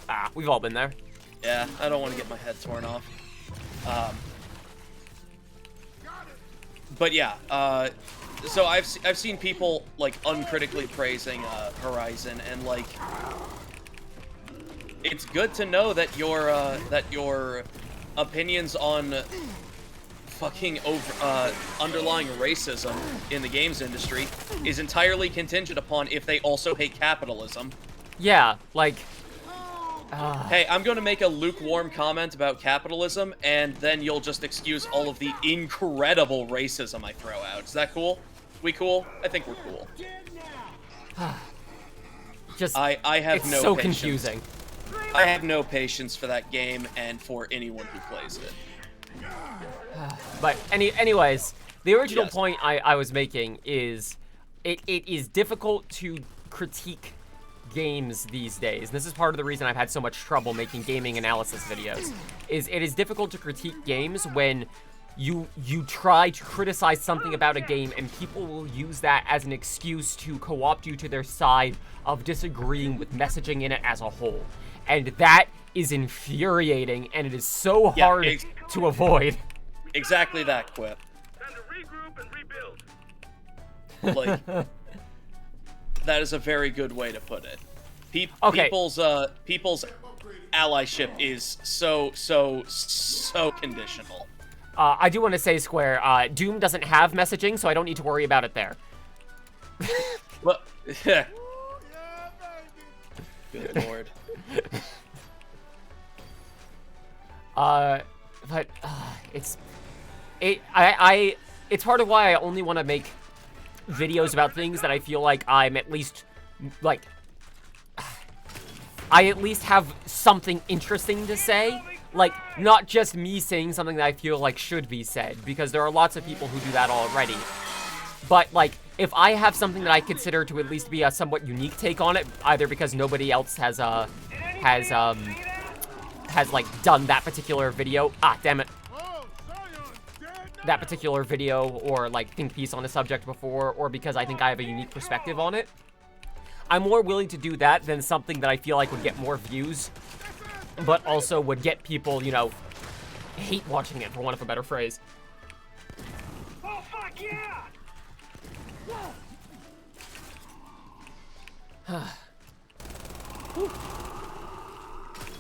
S1: Ah, we've all been there.
S2: Yeah, I don't want to get my head torn off. But yeah, so I've seen people like uncritically praising Horizon, and like it's good to know that your opinions on fucking underlying racism in the games industry is entirely contingent upon if they also hate capitalism.
S1: Yeah, like...
S2: Hey, I'm going to make a lukewarm comment about capitalism, and then you'll just excuse all of the incredible racism I throw out. Is that cool? We cool? I think we're cool. I have
S1: it's
S2: no
S1: so
S2: patience.
S1: Confusing.
S2: I have no patience for that game and for anyone who plays it.
S1: But anyways, the original
S2: Yes.
S1: point I was making is it is difficult to critique games these days. And this is part of the reason I've had so much trouble making gaming analysis videos. It is difficult to critique games when you try to criticize something about a game and people will use that as an excuse to co-opt you to their side of disagreeing with messaging in it as a whole. And that is infuriating, and it is so hard to avoid.
S2: Exactly that, Quip.
S3: Time to regroup and rebuild.
S2: Like, that is a very good way to put it.
S1: Okay.
S2: People's allyship is so conditional.
S1: I do want to say, Square, Doom doesn't have messaging, so I don't need to worry about it there.
S2: Well, yeah. Good lord.
S1: But it's part of why I only want to make videos about things that I feel like I'm at least, like, I at least have something interesting to say. Like, not just me saying something that I feel like should be said, because there are lots of people who do that already. But, like, if I have something that I consider to at least be a somewhat unique take on it, either because nobody else has like done that particular video, damn it, that particular video or like think piece on a subject before, or because I think I have a unique perspective on it, I'm more willing to do that than something that I feel like would get more views, but also would get people, you know, hate watching it, for want of a better phrase.
S3: Oh fuck yeah!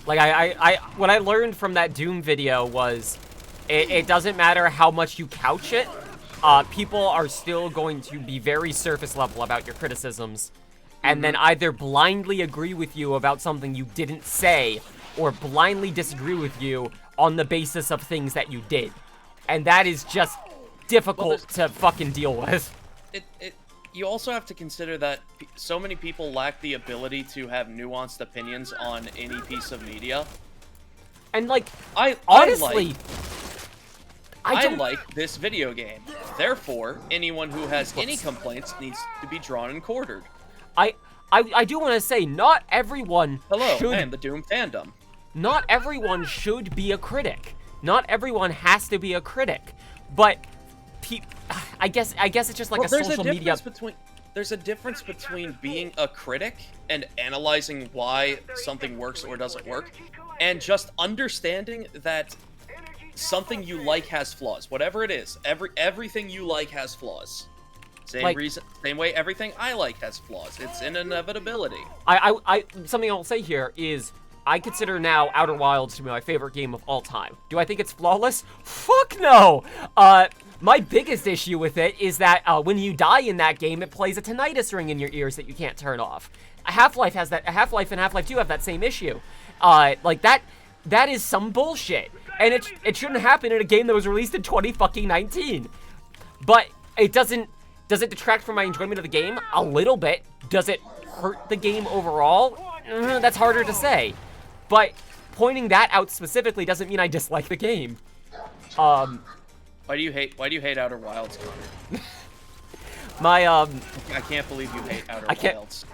S1: Like, what I learned from that Doom video was, it doesn't matter how much you couch it, people are still going to be very surface level about your criticisms, and then either blindly agree with you about something you didn't say, or blindly disagree with you on the basis of things that you did. And that is just difficult to fucking deal with.
S2: You also have to consider that so many people lack the ability to have nuanced opinions on any piece of media.
S1: And, like,
S2: honestly,
S1: I
S2: like this video game. Therefore, anyone who has any complaints needs to be drawn and quartered.
S1: I do want to say, not everyone
S2: Hello, I am the Doom fandom.
S1: Not everyone should be a critic. Not everyone has to be a critic. But I guess it's just like a social media.
S2: There's a difference between being a critic and analyzing why something works or doesn't work, and just understanding that something you like has flaws. Whatever it is, everything you like has flaws. Same way everything I like has flaws. It's an inevitability.
S1: Something I'll say here is I consider now Outer Wilds to be my favorite game of all time. Do I think it's flawless? Fuck no! My biggest issue with it is that when you die in that game, it plays a tinnitus ring in your ears that you can't turn off. Half-Life has that. Half-Life and Half-Life 2 have that same issue. Like that is some bullshit, and it shouldn't happen in a game that was released in 2019. But it doesn't. Does it detract from my enjoyment of the game? A little bit. Does it hurt the game overall? That's harder to say. But pointing that out specifically doesn't mean I dislike the game.
S2: Why do you hate Outer Wilds, Connor? I can't believe you hate Outer Wilds.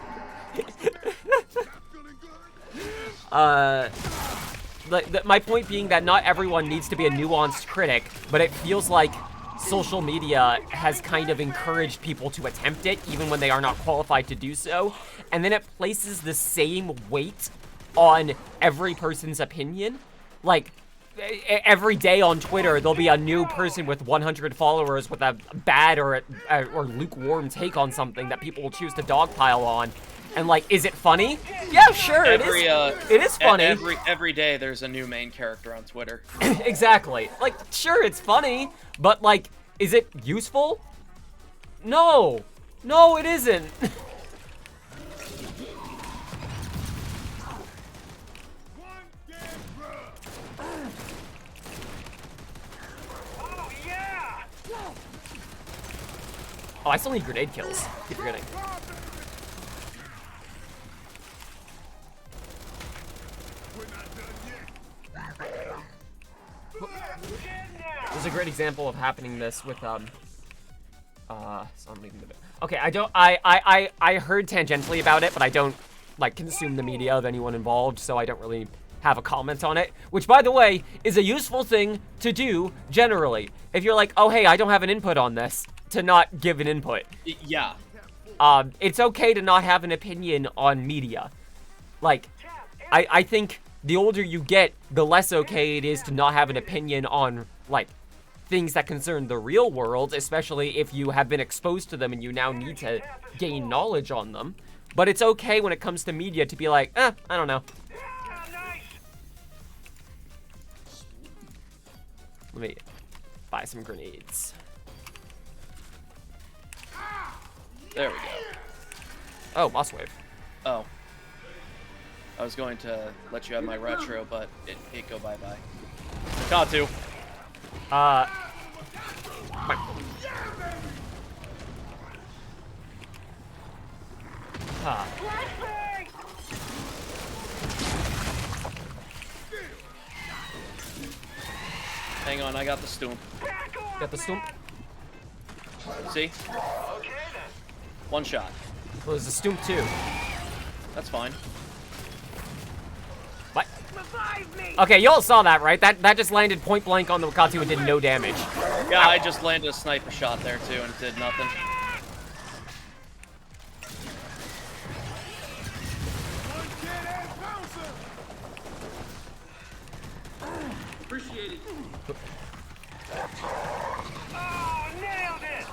S1: My point being that not everyone needs to be a nuanced critic, but it feels like social media has kind of encouraged people to attempt it, even when they are not qualified to do so, and then it places the same weight on every person's opinion. Like, every day on Twitter, there'll be a new person with 100 followers with a bad or lukewarm take on something that people will choose to dogpile on. And like, is it funny? Yeah, sure, it is funny.
S2: Every day there's a new main character on Twitter.
S1: Exactly. Like, sure, it's funny, but like, is it useful? No. No, it isn't. Oh, I still need grenade kills. Keep forgetting. There's a great example of happening this with so I'm leaving the bit. Okay, I heard tangentially about it, but I don't like consume the media of anyone involved, so I don't really have a comment on it, which by the way is a useful thing to do generally. If you're like, oh hey, I don't have an input on this, to not give an input.
S2: Yeah.
S1: It's okay to not have an opinion on media. Like, I think the older you get, the less okay it is to not have an opinion on, like, things that concern the real world, especially if you have been exposed to them and you now need to gain knowledge on them. But it's okay when it comes to media to be like, I don't know. Let me buy some grenades.
S2: There we go.
S1: Oh, boss wave.
S2: Oh. I was going to let you have my retro, but it go bye-bye. Katu.
S1: Huh.
S2: Hang on, I got the stoomp.
S1: Got the stoomp?
S2: See? One shot.
S1: Well, there's a stoomp too.
S2: That's fine.
S1: What? Okay, you all saw that, right? That just landed point blank on the Wakatsu and did no damage.
S2: Yeah, I just landed a sniper shot there too and it did nothing.
S3: Appreciate it. Oh, nailed it!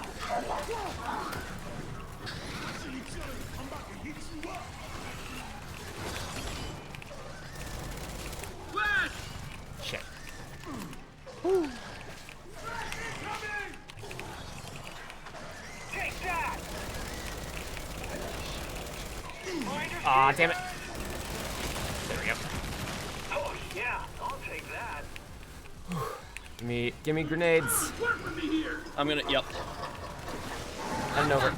S3: Flash!
S1: Shit.
S3: Take that!
S1: Aw, damn it. There we go.
S3: Oh yeah, I'll take that.
S1: Give me grenades.
S3: Work with me here.
S2: I'm gonna, yep.
S1: Heading over.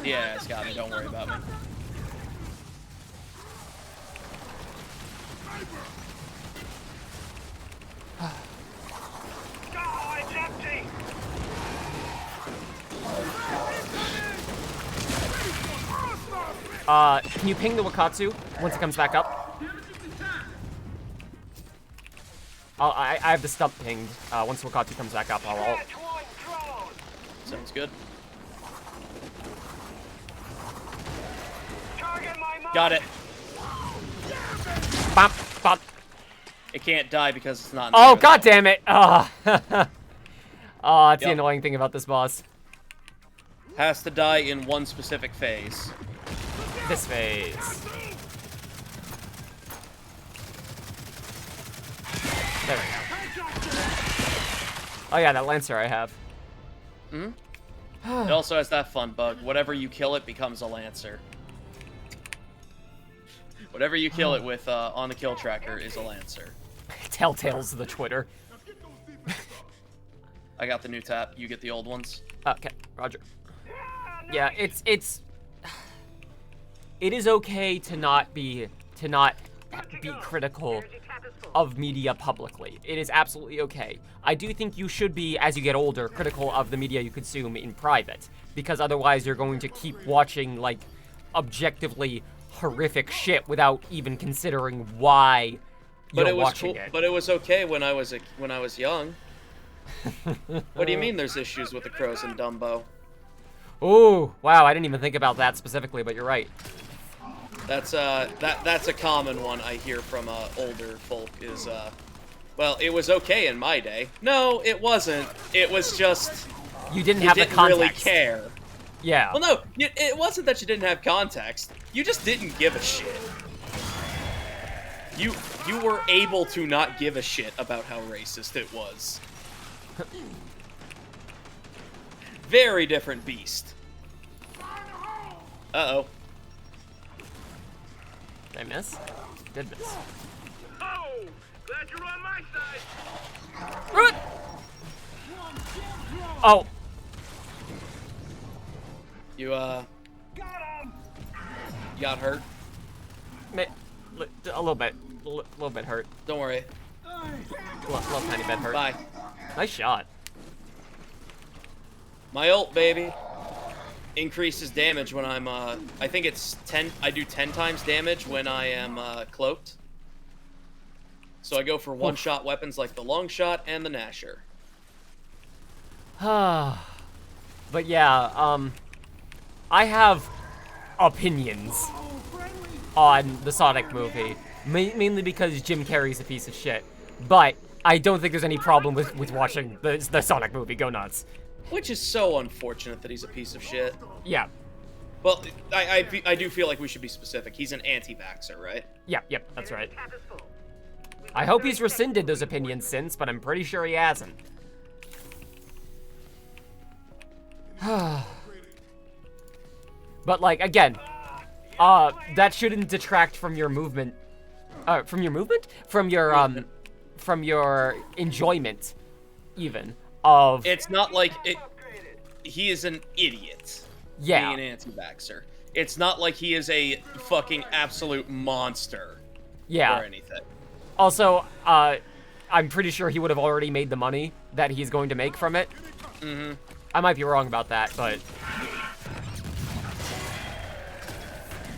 S2: Yeah, it's got me, don't worry about me.
S3: Oh, it's empty.
S1: Can you ping the Wakatsu once it comes back up? I have the stump pinged. Once Wakatsu comes back up, I'll...
S2: Sounds good.
S3: Target my mark.
S2: Got it.
S1: Bop, bop.
S2: It can't die because it's not.
S1: Oh, god damn it! Oh, oh, it's the
S2: Yep.
S1: annoying thing about this boss.
S2: Has to die in one specific phase.
S1: This phase. There we go. Oh yeah, that Lancer I have.
S2: Hmm? It also has that fun bug. Whatever you kill it becomes a Lancer. Whatever you kill it with on the kill tracker is a Lancer.
S1: Telltales of the Twitter.
S2: I got the new tap. You get the old ones.
S1: Okay, Roger. Yeah, it is okay to not be critical of media publicly. It is absolutely okay. I do think you should be, as you get older, critical of the media you consume in private, because otherwise you're going to keep watching, like, objectively horrific shit without even considering why you're watching it.
S2: But it was okay when I was young. What do you mean there's issues with the crows and Dumbo?
S1: Ooh, wow, I didn't even think about that specifically, but you're right.
S2: That's a common one I hear from older folk is well, it was okay in my day. No, it wasn't. It was just
S1: You didn't
S2: you
S1: have the
S2: didn't
S1: context.
S2: really care.
S1: Yeah.
S2: Well, no, it wasn't that you didn't have context. You just didn't give a shit. You were able to not give a shit about how racist it was. Very different beast. Uh-oh.
S1: Did I miss? Did miss.
S3: Oh, glad you're on my side.
S1: Oh.
S2: You got hurt?
S1: A little bit. A little bit hurt.
S2: Don't worry.
S1: Little tiny bit hurt.
S2: Bye.
S1: Nice shot.
S2: My ult, baby, increases damage when I'm, I think it's 10, I do 10 times damage when I am, cloaked. So I go for one-shot weapons like the long shot and the Nasher.
S1: But yeah, I have opinions on the Sonic movie, mainly because Jim Carrey's a piece of shit. But I don't think there's any problem with watching the Sonic movie. Go nuts.
S2: Which is so unfortunate that he's a piece of shit.
S1: Yeah.
S2: Well, I do feel like we should be specific. He's an anti-vaxxer, right?
S1: Yeah, yep, that's right. I hope he's rescinded those opinions since, but I'm pretty sure he hasn't. But, like, again, that shouldn't detract from your movement. From your movement? From your enjoyment, even, of...
S2: It's not like he is an idiot.
S1: Yeah.
S2: Being an anti-vaxxer. It's not like he is a fucking absolute monster.
S1: Yeah.
S2: Or anything.
S1: Also, I'm pretty sure he would have already made the money that he's going to make from it.
S2: Mm-hmm.
S1: I might be wrong about that, but...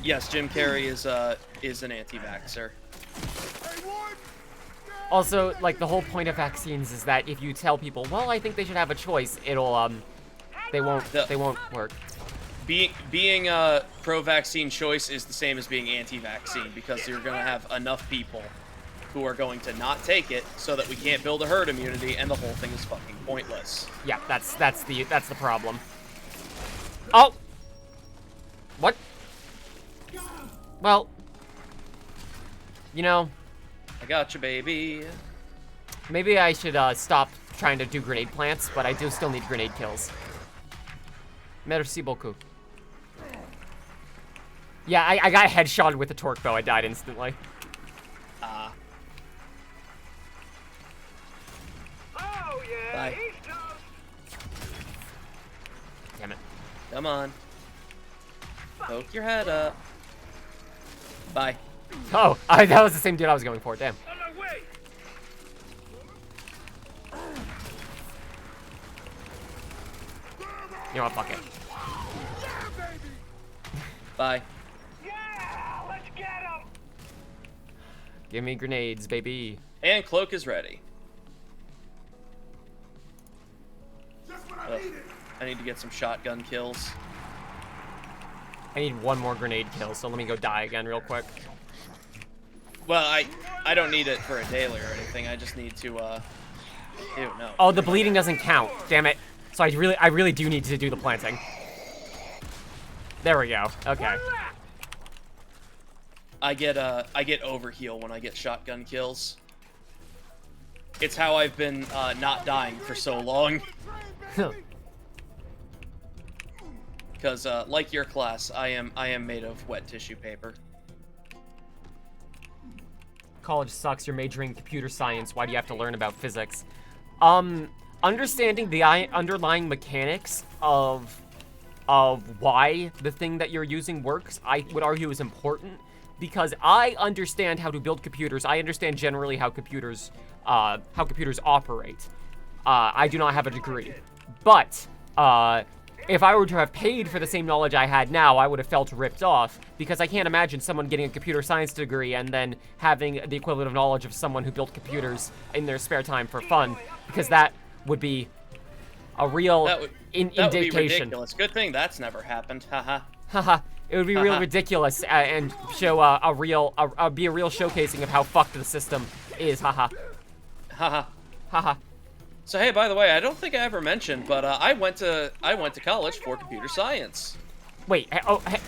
S2: Yes, Jim Carrey is an anti-vaxxer.
S1: Also, like, the whole point of vaccines is that if you tell people, well, I think they should have a choice, it'll, they won't work.
S2: Being pro-vaccine choice is the same as being anti-vaccine, because you're gonna have enough people who are going to not take it so that we can't build a herd immunity, and the whole thing is fucking pointless.
S1: Yeah, that's the problem. Oh! What? Well, you know,
S2: I got you, baby.
S1: maybe I should stop trying to do grenade plants, but I do still need grenade kills. Merci beaucoup. Yeah, I got headshotted with a torque bow. I died instantly.
S3: Oh, yeah.
S2: Bye.
S3: He's toast.
S1: Damn it.
S2: Come on. Poke your head up. Bye.
S1: Oh, that was the same dude I was going for. Damn.
S3: On my way.
S1: You know what? Fuck it.
S2: Bye.
S3: Yeah, let's get him.
S1: Give me grenades, baby.
S2: And cloak is ready. Ugh, I need to get some shotgun kills.
S1: I need one more grenade kill, so let me go die again real quick.
S2: Well, I don't need it for a daily or anything. I just need to, ew, no.
S1: Oh, the bleeding doesn't count. Damn it. So I really do need to do the planting. There we go. Okay.
S2: I get overheal when I get shotgun kills. It's how I've been, not dying for so long. Because, like your class, I am made of wet tissue paper.
S1: College sucks. You're majoring in computer science. Why do you have to learn about physics? Understanding the underlying mechanics of why the thing that you're using works, I would argue is important, because I understand how to build computers. I understand generally how computers operate. I do not have a degree, but if I were to have paid for the same knowledge I had now, I would have felt ripped off, because I can't imagine someone getting a computer science degree and then having the equivalent of knowledge of someone who built computers in their spare time for fun, because that would be a real indication.
S2: Would be ridiculous. Good thing that's never happened. Haha.
S1: Haha. It would be real ridiculous and show be a real showcasing of how fucked the system is. Haha.
S2: Haha.
S1: Haha.
S2: So hey, by the way, I don't think I ever mentioned, but I went to college for computer science.
S1: Wait. Hey,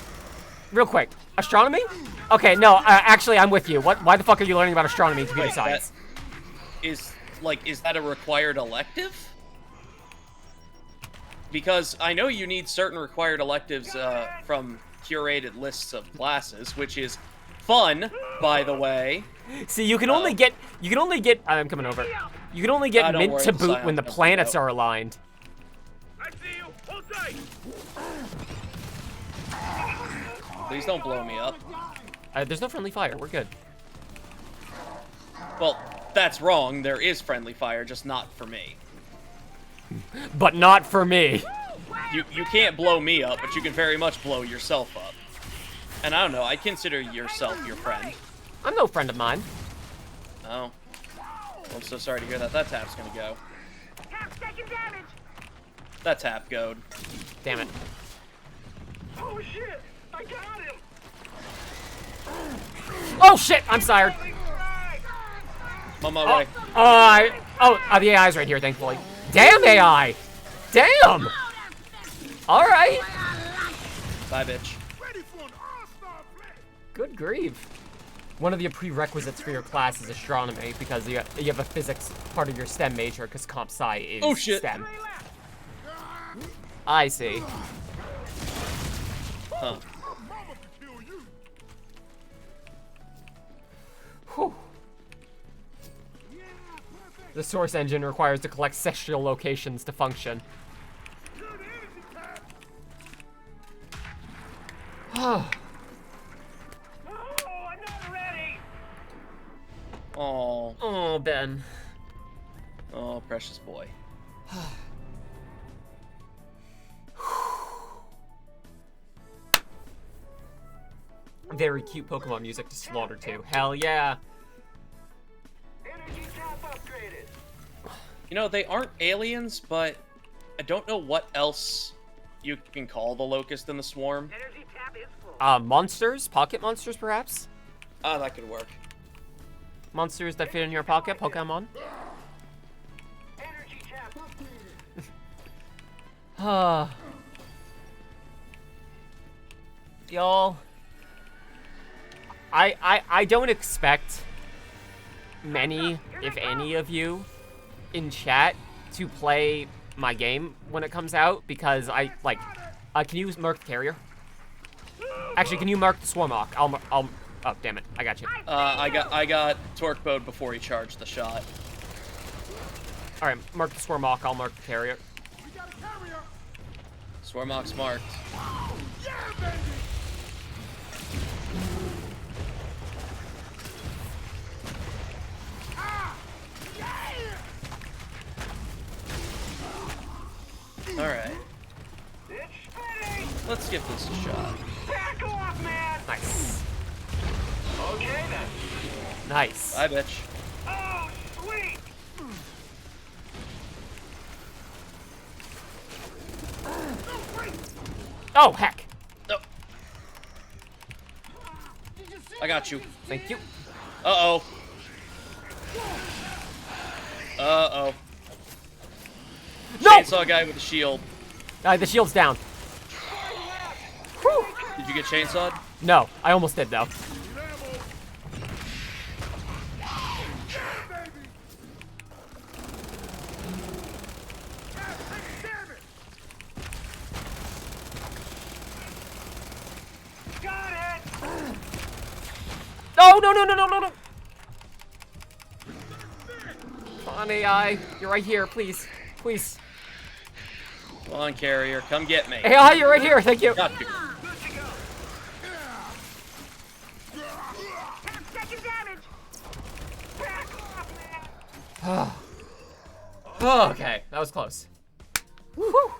S1: real quick. Astronomy? Okay. No. Actually, I'm with you. Why the fuck are you learning about astronomy and computer science?
S2: Is that a required elective? Because I know you need certain required electives from curated lists of classes, which is fun, by the way.
S1: See, you can only get. I'm coming over. You can only get mint to boot when the planets are aligned.
S3: I see you. Hold tight.
S2: Please don't blow me up.
S1: There's no friendly fire. We're good.
S2: Well, that's wrong. There is friendly fire, just not for me.
S1: But not for me.
S2: You can't blow me up, but you can very much blow yourself up. And I don't know, I consider yourself your friend.
S1: I'm no friend of mine.
S2: Oh. Well, I'm so sorry to hear that. That tap's gonna go.
S3: Tap's taking damage.
S2: That tap goed.
S1: Damn it.
S3: Oh shit! I got him.
S1: Oh shit! I'm sired.
S2: I'm on my way.
S1: The AI's right here, thankfully. Damn AI! Damn! Alright.
S2: Bye, bitch.
S1: Good grief. One of the prerequisites for your class is astronomy, because you have a physics part of your STEM major, because comp sci is STEM. I see.
S2: Huh.
S1: Whew. The source engine requires to collect celestial locations to function.
S3: Oh, I'm not ready.
S2: Oh.
S1: Oh, Ben.
S2: Oh, precious boy.
S1: Very cute Pokemon music to slaughter to. Hell yeah.
S3: Energy tap upgraded.
S2: You know, they aren't aliens, but I don't know what else you can call the locust in the swarm.
S3: Energy tap is full.
S1: Monsters? Pocket monsters, perhaps?
S2: Ah, that could work.
S1: Monsters that fit in your pocket? Pokemon?
S3: Energy tap
S1: Y'all, I don't expect many, if any of you, in chat to play my game when it comes out, because can you mark the carrier? Actually, can you mark the Swarmhawk? Oh, damn it, I got you.
S2: I got torque bowed before he charged the shot.
S1: All right, mark the Swarmhawk, I'll mark the carrier.
S2: Swarmhawk's marked. Alright. Let's give this a shot.
S3: back off, man.
S1: Nice.
S3: Okay then.
S1: Nice.
S2: Bye, bitch.
S3: Oh, sweet.
S1: Oh, heck.
S2: Oh. I got you.
S1: Thank you.
S2: Uh-oh. Uh-oh.
S1: No!
S2: Chainsaw guy with a shield.
S1: The shield's down. Whew.
S2: Did you get chainsawed?
S1: No, I almost did, though. No, no, no, no, no, no, no! Come on, AI. You're right here, please. Please.
S2: Come on, carrier. Come get me.
S1: AI, you're right here. Thank you.
S2: Got you.
S1: Okay, that was close. Woo-hoo.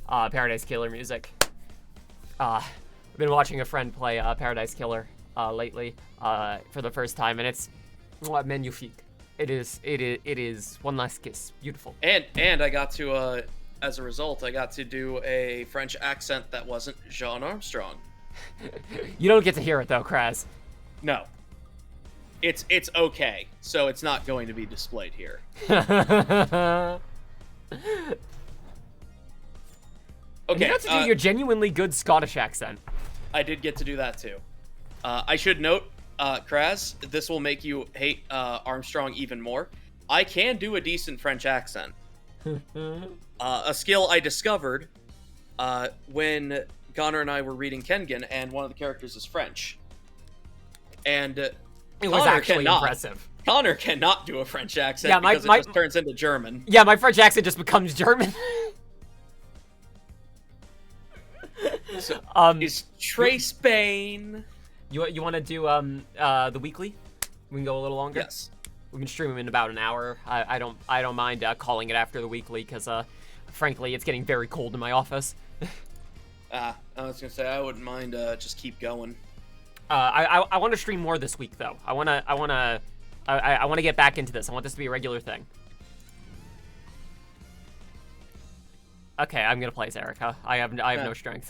S1: Paradise Killer music. I've been watching a friend play Paradise Killer lately for the first time, and it's magnifique. It is one last kiss. Beautiful.
S2: And I got to as a result, I got to do a French accent that wasn't Jean Armstrong.
S1: You don't get to hear it though, Kraz.
S2: No. It's okay, so it's not going to be displayed here. Okay.
S1: You got to do your genuinely good Scottish accent.
S2: I did get to do that too. I should note, Kraz, this will make you hate Armstrong even more. I can do a decent French accent. A skill I discovered when Connor and I were reading Kengan, and one of the characters is French. And
S1: it was actually impressive.
S2: Connor cannot do a French accent because it just turns into German.
S1: Yeah, my French accent just becomes German.
S2: So, is Trace Bane?
S1: You want to do the weekly? We can go a little longer.
S2: Yes.
S1: We can stream them in about an hour. I don't mind calling it after the weekly because frankly it's getting very cold in my office.
S2: I was gonna say I wouldn't mind just keep going.
S1: I want to stream more this week though. I want to get back into this. I want this to be a regular thing. Okay, I'm gonna play as Erica. I have no strength.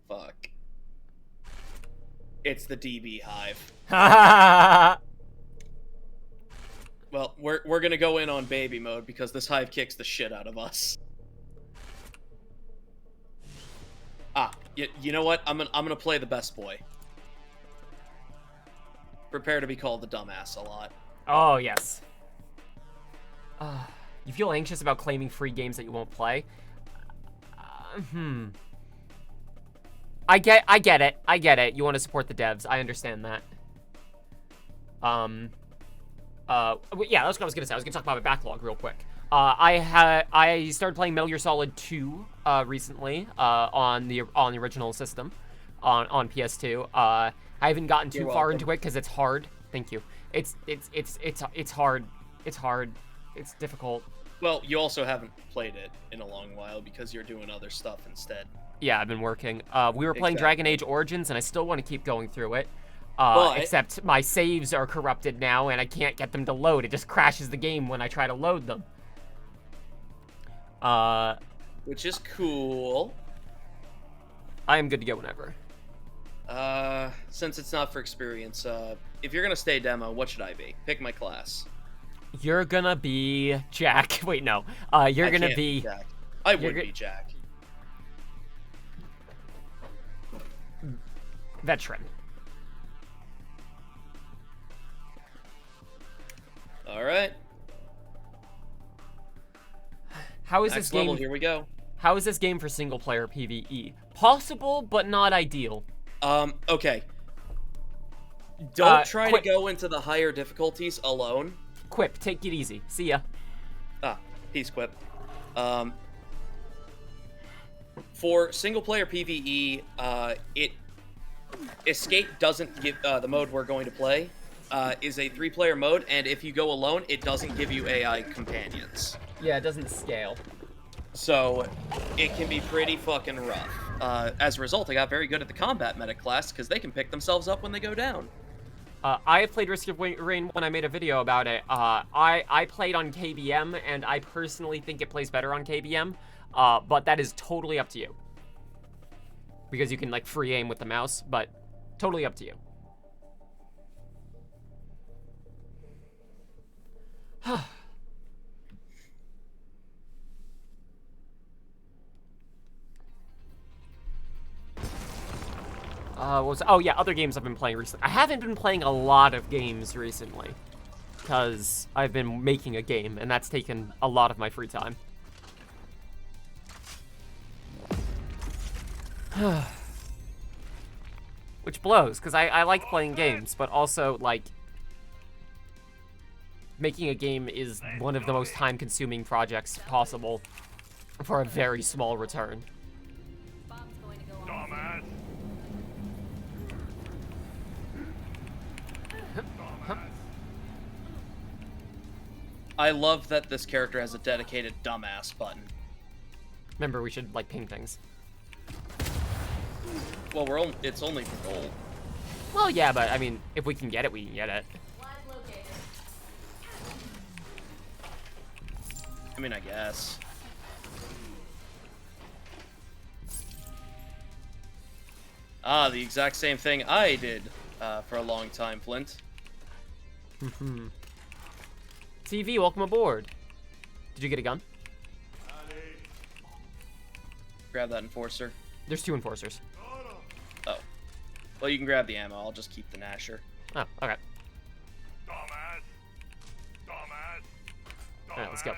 S2: Fuck. It's the DB hive. Well, we're gonna go in on baby mode because this hive kicks the shit out of us. You know what? I'm gonna play the best boy. Prepare to be called the dumbass a lot.
S1: Oh yes. You feel anxious about claiming free games that you won't play? I get it. I get it. You want to support the devs. I understand that. Yeah, that's what I was gonna say. I was gonna talk about my backlog real quick. I started playing Metal Gear Solid 2 recently on the original system on PS2. I haven't gotten too far into it because it's hard. Thank you. It's hard. It's hard. It's difficult.
S2: Well, you also haven't played it in a long while because you're doing other stuff instead.
S1: Yeah, I've been working. We were playing Dragon Age Origins, and I still want to keep going through it. Except my saves are corrupted now, and I can't get them to load. It just crashes the game when I try to load them.
S2: Which is cool.
S1: I am good to go whenever.
S2: Since it's not for experience, if you're gonna stay demo, what should I be? Pick my class.
S1: You're gonna be Jack. Wait, no. You're gonna be
S2: Jack. I would be Jack.
S1: Veteran.
S2: All right.
S1: How is
S2: Next
S1: this game?
S2: level, here we go.
S1: How is this game for single player PvE? Possible, but not ideal.
S2: Okay. Don't try to go into the higher difficulties alone.
S1: Quip, take it easy. See ya.
S2: Peace, Quip. For single player PvE, Escape doesn't give the mode we're going to play is a 3-player mode, and if you go alone, it doesn't give you AI companions.
S1: Yeah, it doesn't scale.
S2: So it can be pretty fucking rough. As a result, I got very good at the combat medic class because they can pick themselves up when they go down.
S1: I played Risk of Rain when I made a video about it. I played on KBM, and I personally think it plays better on KBM, but that is totally up to you. Because you can, like, free aim with the mouse, but totally up to you. Oh yeah, other games I've been playing recently. I haven't been playing a lot of games recently, because I've been making a game, and that's taken a lot of my free time. Which blows, because I like playing games, but also, like, making a game is one of the most time-consuming projects possible for a very small return.
S3: Dumbass.
S2: I love that this character has a dedicated dumbass button.
S1: Remember, we should, like, ping things.
S2: Well, it's only for gold.
S1: Well, yeah, but, I mean, if we can get it, we can get it.
S2: I mean, I guess. Ah, the exact same thing I did for a long time, Flint.
S1: TV, welcome aboard. Did you get a gun?
S2: Grab that enforcer.
S1: There's 2 enforcers.
S2: Oh. Well, you can grab the ammo. I'll just keep the Nasher.
S1: Oh, okay.
S3: Dumbass. Dumbass.
S1: Alright, let's go.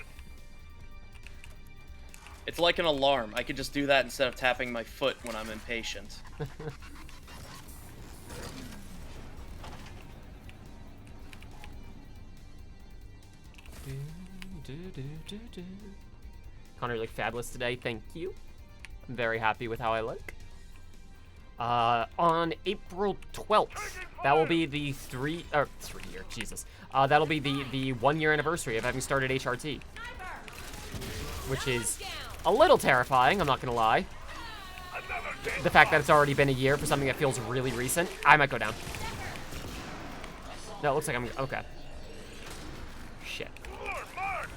S2: It's like an alarm. I could just do that instead of tapping my foot when I'm impatient.
S1: Connor, you look fabulous today. Thank you. I'm very happy with how I look. On April 12th, that will be the 3-year, Jesus. That'll be the 1-year anniversary of having started HRT. Which is a little terrifying, I'm not gonna lie. The fact that it's already been a year for something that feels really recent. I might go down. No, it looks like I'm, okay. Shit.
S3: Mark.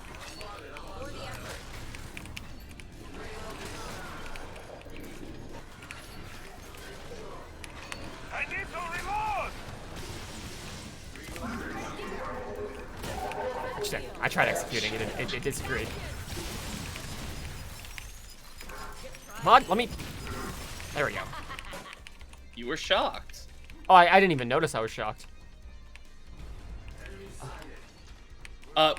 S3: I need to reload.
S1: Shit. I tried executing it, it disagreed. Come on, let me... There we go.
S2: You were shocked.
S1: Oh, I didn't even notice I was shocked.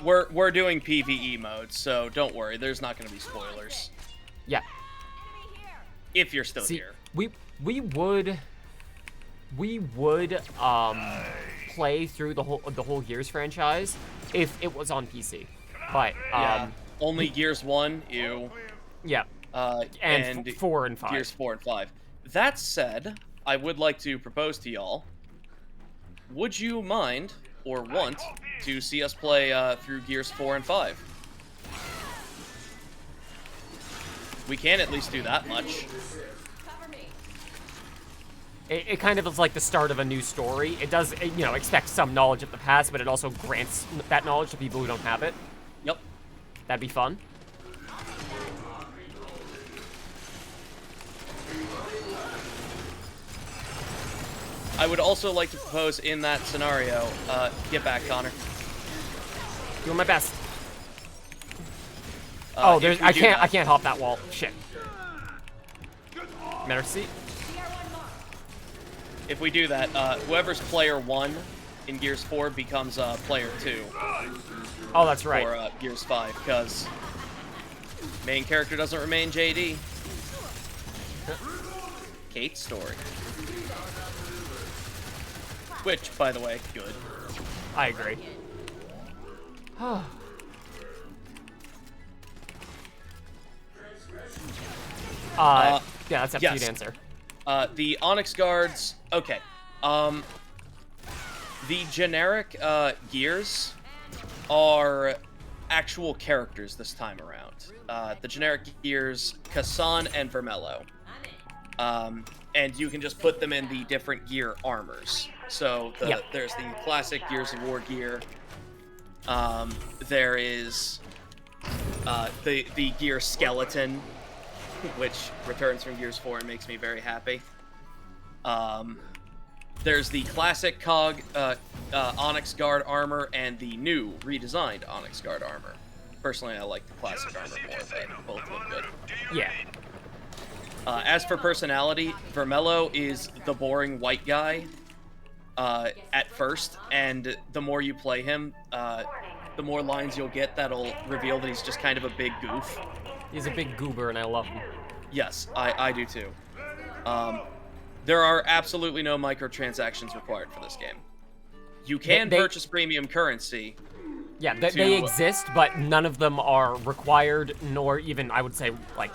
S2: We're doing PvE mode, so don't worry. There's not going to be spoilers.
S1: Yeah.
S2: If you're still
S1: See,
S2: here.
S1: we would play through the whole Gears franchise if it was on PC. But
S2: Yeah. Only Gears 1, ew.
S1: yeah. And 4 and 5.
S2: Gears 4 and 5. That said, I would like to propose to y'all. Would you mind or want to see us play through Gears 4 and 5? We can at least do that much.
S1: It kind of is like the start of a new story. It does, you know, expect some knowledge of the past, but it also grants that knowledge to people who don't have it.
S2: Yep.
S1: That'd be fun.
S2: I would also like to propose in that scenario, get back, Connor.
S1: Doing my best. Oh, there's I can't hop that wall. Shit. Merci.
S2: If we do that, whoever's player 1 in Gears 4 becomes player 2
S1: Oh, that's right.
S2: for Gears 5, because main character doesn't remain JD. Kate's story. Which, by the way, good.
S1: I agree. Yeah, that's up to you to answer.
S2: The Onyx Guards, okay. The generic Gears are actual characters this time around. The generic Gears, Kassan and Vermello. And you can just put them in the different gear armors. So there's the classic Gears of War gear. There is the gear skeleton, which returns from Gears 4 and makes me very happy. There's the classic COG Onyx Guard armor and the new redesigned Onyx Guard armor. Personally, I like the classic armor more. They both look good.
S1: Yeah.
S2: As for personality, Vermello is the boring white guy at first, and the more you play him, the more lines you'll get that'll reveal that he's just kind of a big goof.
S1: He's a big goober, and I love him.
S2: Yes, I do too. There are absolutely no microtransactions required for this game. You can purchase premium currency.
S1: Yeah, they exist, but none of them are required, nor even, I would say, like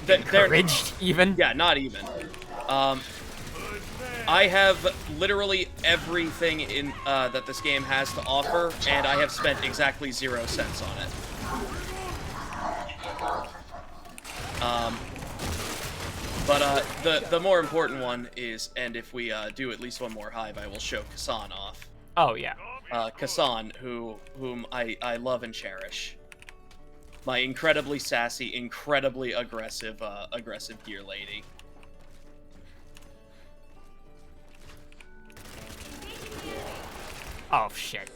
S1: encouraged, even.
S2: Yeah, not even. I have literally everything in that this game has to offer, and I have spent exactly 0 cents on it. But the more important one is, and if we do at least one more hive, I will show Kassan off.
S1: Oh, yeah.
S2: Kassan, whom I love and cherish. My incredibly sassy, incredibly aggressive gear lady.
S1: Oh, shit.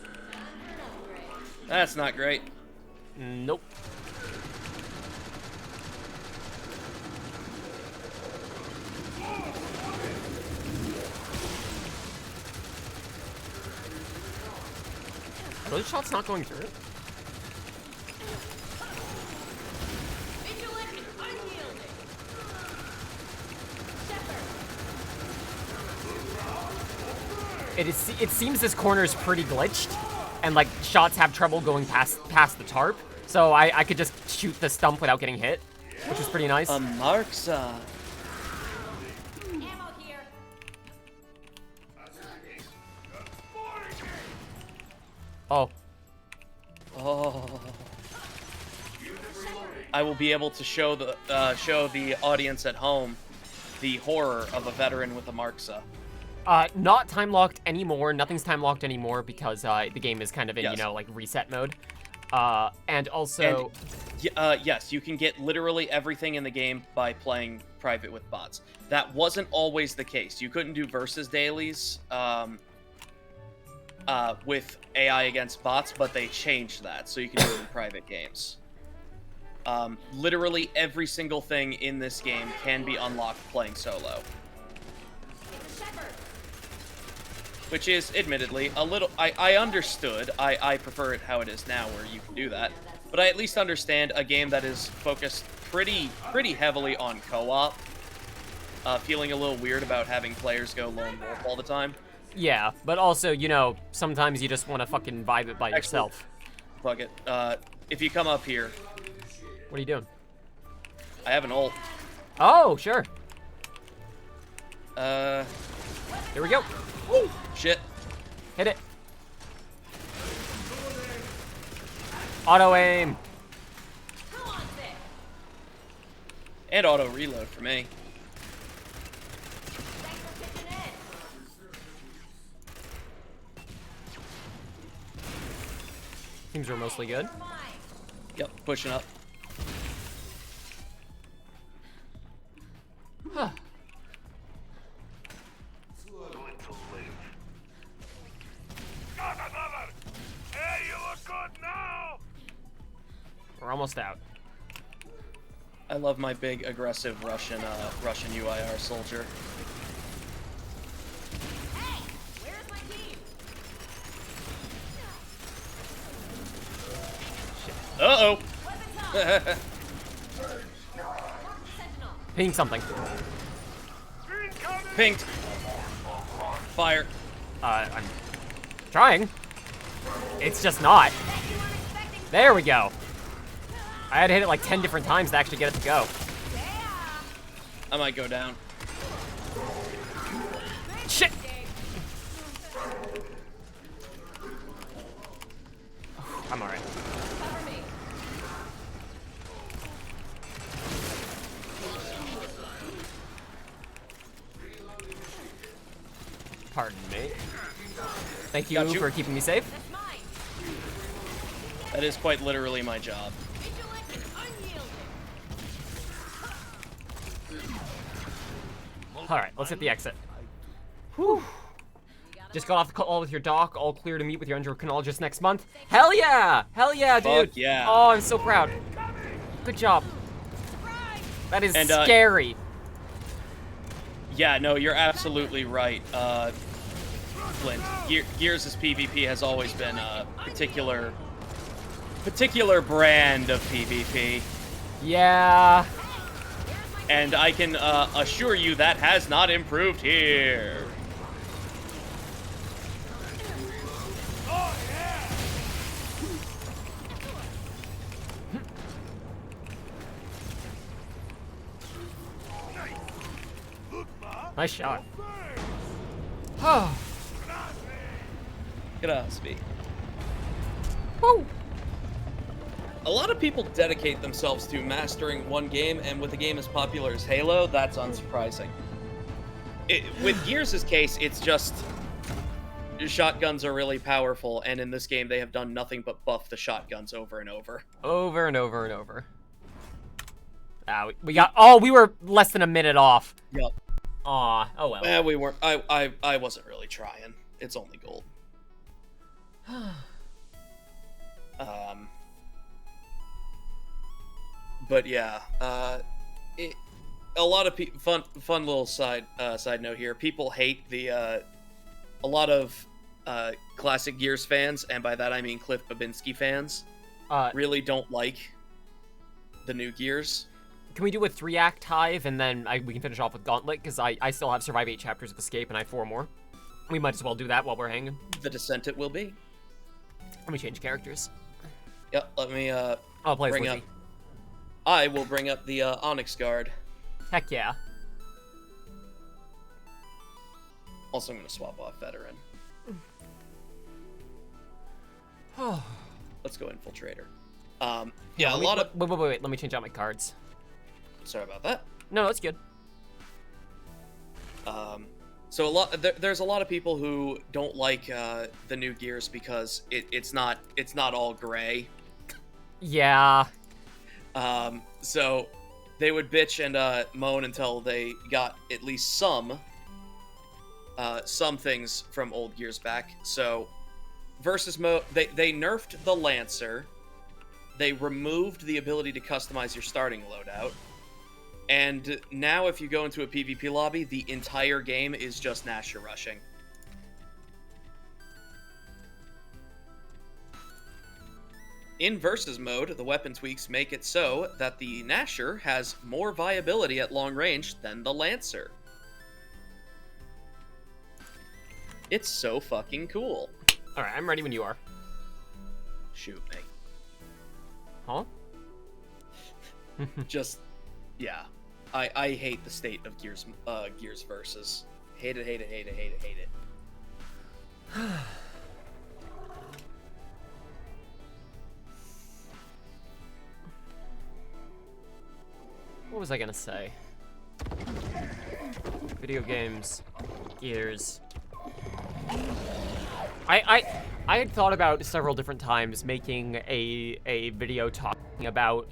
S2: That's not great.
S1: Nope. Are those shots not going through? It seems this corner is pretty glitched, and like shots have trouble going past the tarp. So I could just shoot the stump without getting hit, which is pretty nice.
S2: Marksa.
S1: Oh.
S2: Oh. I will be able to show the audience at home the horror of a veteran with a Marksa.
S1: Not time locked anymore. Nothing's time locked anymore because the game is kind of in,
S2: Yes.
S1: you know, like reset mode. And also,
S2: yes, you can get literally everything in the game by playing private with bots. That wasn't always the case. You couldn't do versus dailies with AI against bots, but they changed that, so you can do it in private games. Literally every single thing in this game can be unlocked playing solo. Which is, admittedly, a little... I understood. I prefer it how it is now, where you can do that. But I at least understand a game that is focused pretty heavily on co-op. Feeling a little weird about having players go lone wolf all the time.
S1: yeah, but also, you know, sometimes you just want to fucking vibe it by yourself.
S2: Fuck it. If you come up here...
S1: What are you doing?
S2: I have an ult.
S1: Oh, sure.
S2: Here
S1: Here we go.
S2: Woo! Shit.
S1: Hit it. Auto aim.
S2: And auto reload for me.
S1: Teams are mostly good.
S2: Yep, pushing up.
S1: Huh.
S3: Hey, you look good now.
S1: We're almost out.
S2: I love my big aggressive Russian UIR soldier.
S4: Hey, where's my team?
S2: Uh-oh.
S4: Weapons up. Sentinel.
S1: Ping something.
S3: Incoming.
S2: Pinked. Fire.
S1: I'm trying. It's just not.
S4: Bet you weren't expecting.
S1: There we go. I had to hit it like 10 different times to actually get it to go.
S4: Yeah.
S2: I might go down.
S1: Shit! I'm alright.
S4: Cover me.
S1: Pardon me. Thank
S2: Got
S1: you
S2: you.
S1: for keeping me safe.
S4: That's mine.
S2: That is quite literally my job.
S4: Vigilant and unyielding.
S1: Alright, let's hit the exit. Whew. Just got off the call with your doc, all clear to meet with your endocrinologist next month. Hell yeah! Hell yeah, dude!
S2: Fuck yeah.
S1: Oh, I'm so proud. Good job.
S4: Surprise.
S1: That is
S2: And,
S1: scary.
S2: Yeah, no, you're absolutely right, Flint. Gears' PvP has always been a particular brand of PvP.
S1: Yeah.
S2: And I can assure you that has not improved here.
S1: Nice shot. Oh.
S2: Grazie.
S1: Woo.
S2: A lot of people dedicate themselves to mastering one game, and with a game as popular as Halo, that's unsurprising. With Gears' case, it's just shotguns are really powerful, and in this game, they have done nothing but buff the shotguns over and over.
S1: Over and over and over. Ah, we got. Oh, we were less than a minute off.
S2: Yep.
S1: Aw. Oh well.
S2: We weren't. I wasn't really trying. It's only gold. But yeah, a lot of fun little side note here. People hate a lot of classic Gears fans, and by that I mean Cliff Babinski fans, really don't like the new Gears.
S1: Can we do a 3-act hive and then we can finish off with Gauntlet, because I still have survive 8 chapters of Escape and I have 4 more. We might as well do that while we're hanging.
S2: The Descent it will be.
S1: Let me change characters.
S2: Yep. Let me
S1: I'll play as
S2: bring up.
S1: Lizzie.
S2: I will bring up the Onyx Guard.
S1: Heck yeah.
S2: Also, I'm gonna swap off Veteran. Let's go Infiltrator. Yeah, a lot of.
S1: Wait. Let me change out my cards.
S2: Sorry about that.
S1: No, that's good.
S2: So there's a lot of people who don't like the new Gears because it's not all gray.
S1: Yeah.
S2: So they would bitch and moan until they got at least some things from old Gears back. So versus mode, they nerfed the Lancer. They removed the ability to customize your starting loadout. And now if you go into a PvP lobby, the entire game is just Nasher rushing. In versus mode, the weapon tweaks make it so that the Nasher has more viability at long range than the Lancer. It's so fucking cool.
S1: Alright, I'm ready when you are.
S2: Shoot me.
S1: Huh?
S2: Just, yeah. I hate the state of Gears versus. Hate it.
S1: What was I gonna say? Video games, Gears. I had thought about several different times making a video talking about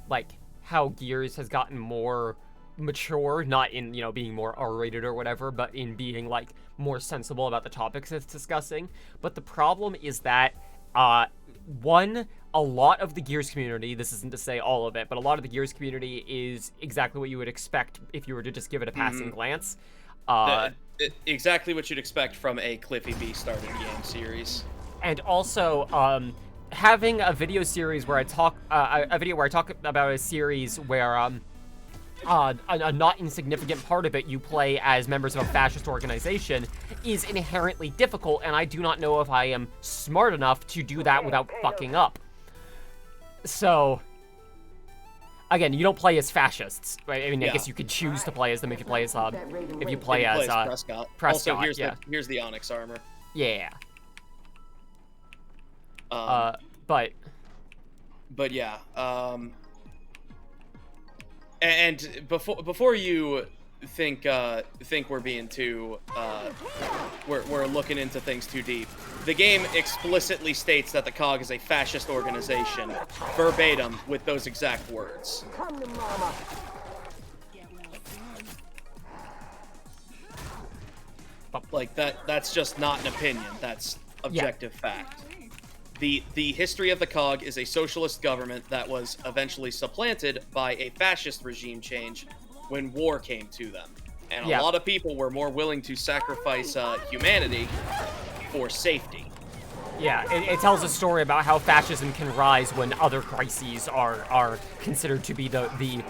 S1: like how Gears has gotten more mature, not in, you know, being more R-rated or whatever, but in being like more sensible about the topics it's discussing. But the problem is that one, a lot of the Gears community, this isn't to say all of it, but a lot of the Gears community is exactly what you would expect if you were to just give it a passing glance.
S2: Exactly what you'd expect from a Cliffy B starting game series.
S1: And also, having a video series where I talk, a video where I talk about a series where, a not insignificant part of it you play as members of a fascist organization is inherently difficult, and I do not know if I am smart enough to do that without fucking up. So, again, you don't play as fascists, right? I mean,
S2: Yeah.
S1: I guess you could choose to play as them if you play as, if you play
S2: He
S1: as,
S2: plays Prescott.
S1: Prescott,
S2: Also,
S1: yeah.
S2: here's the Onyx armor.
S1: Yeah.
S2: But yeah, and before you think we're being too we're looking into things too deep, the game explicitly states that the COG is a fascist organization, verbatim with those exact words.
S5: Come to mama.
S2: Like that's just not an opinion, that's objective fact. The history of the COG is a socialist government that was eventually supplanted by a fascist regime change when war came to them. And a lot of people were more willing to sacrifice humanity for safety.
S1: Yeah, it tells a story about how fascism can rise when other crises are considered to be the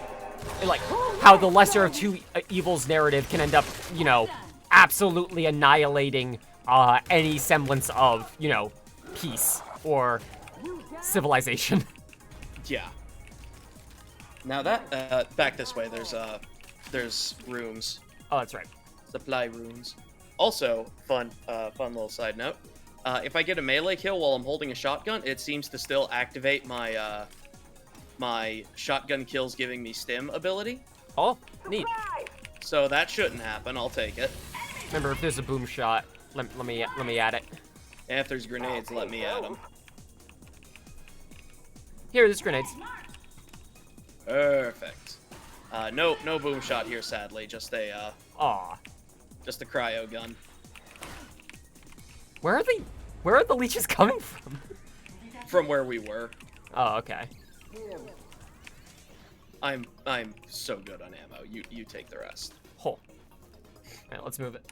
S1: like how the lesser of two evils narrative can end up, you know, absolutely annihilating any semblance of, you know, peace or civilization.
S2: Yeah. Now that back this way, there's rooms.
S1: Oh, that's right.
S2: Supply rooms. Also, fun little side note. If I get a melee kill while I'm holding a shotgun, it seems to still activate my my shotgun kills giving me stim ability.
S1: Oh, neat.
S2: So that shouldn't happen. I'll take it.
S1: Remember, if there's a boom shot, let me add it.
S2: And if there's grenades, let me add them.
S1: Here, there's grenades.
S2: Perfect. No boom shot here, sadly. Just a cryo gun.
S1: Where are the leeches coming from?
S2: From where we were.
S1: Oh, okay.
S2: I'm so good on ammo. You take the rest.
S1: Oh. Alright, let's move it.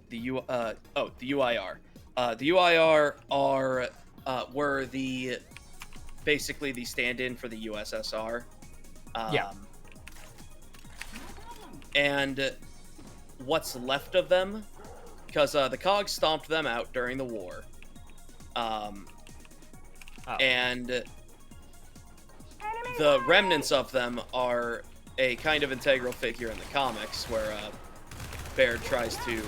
S2: The UIR. The UIR were basically the stand-in for the USSR.
S1: Yeah.
S2: And what's left of them, because the COG stomped them out during the war. And the remnants of them are a kind of integral figure in the comics, where Baird tries to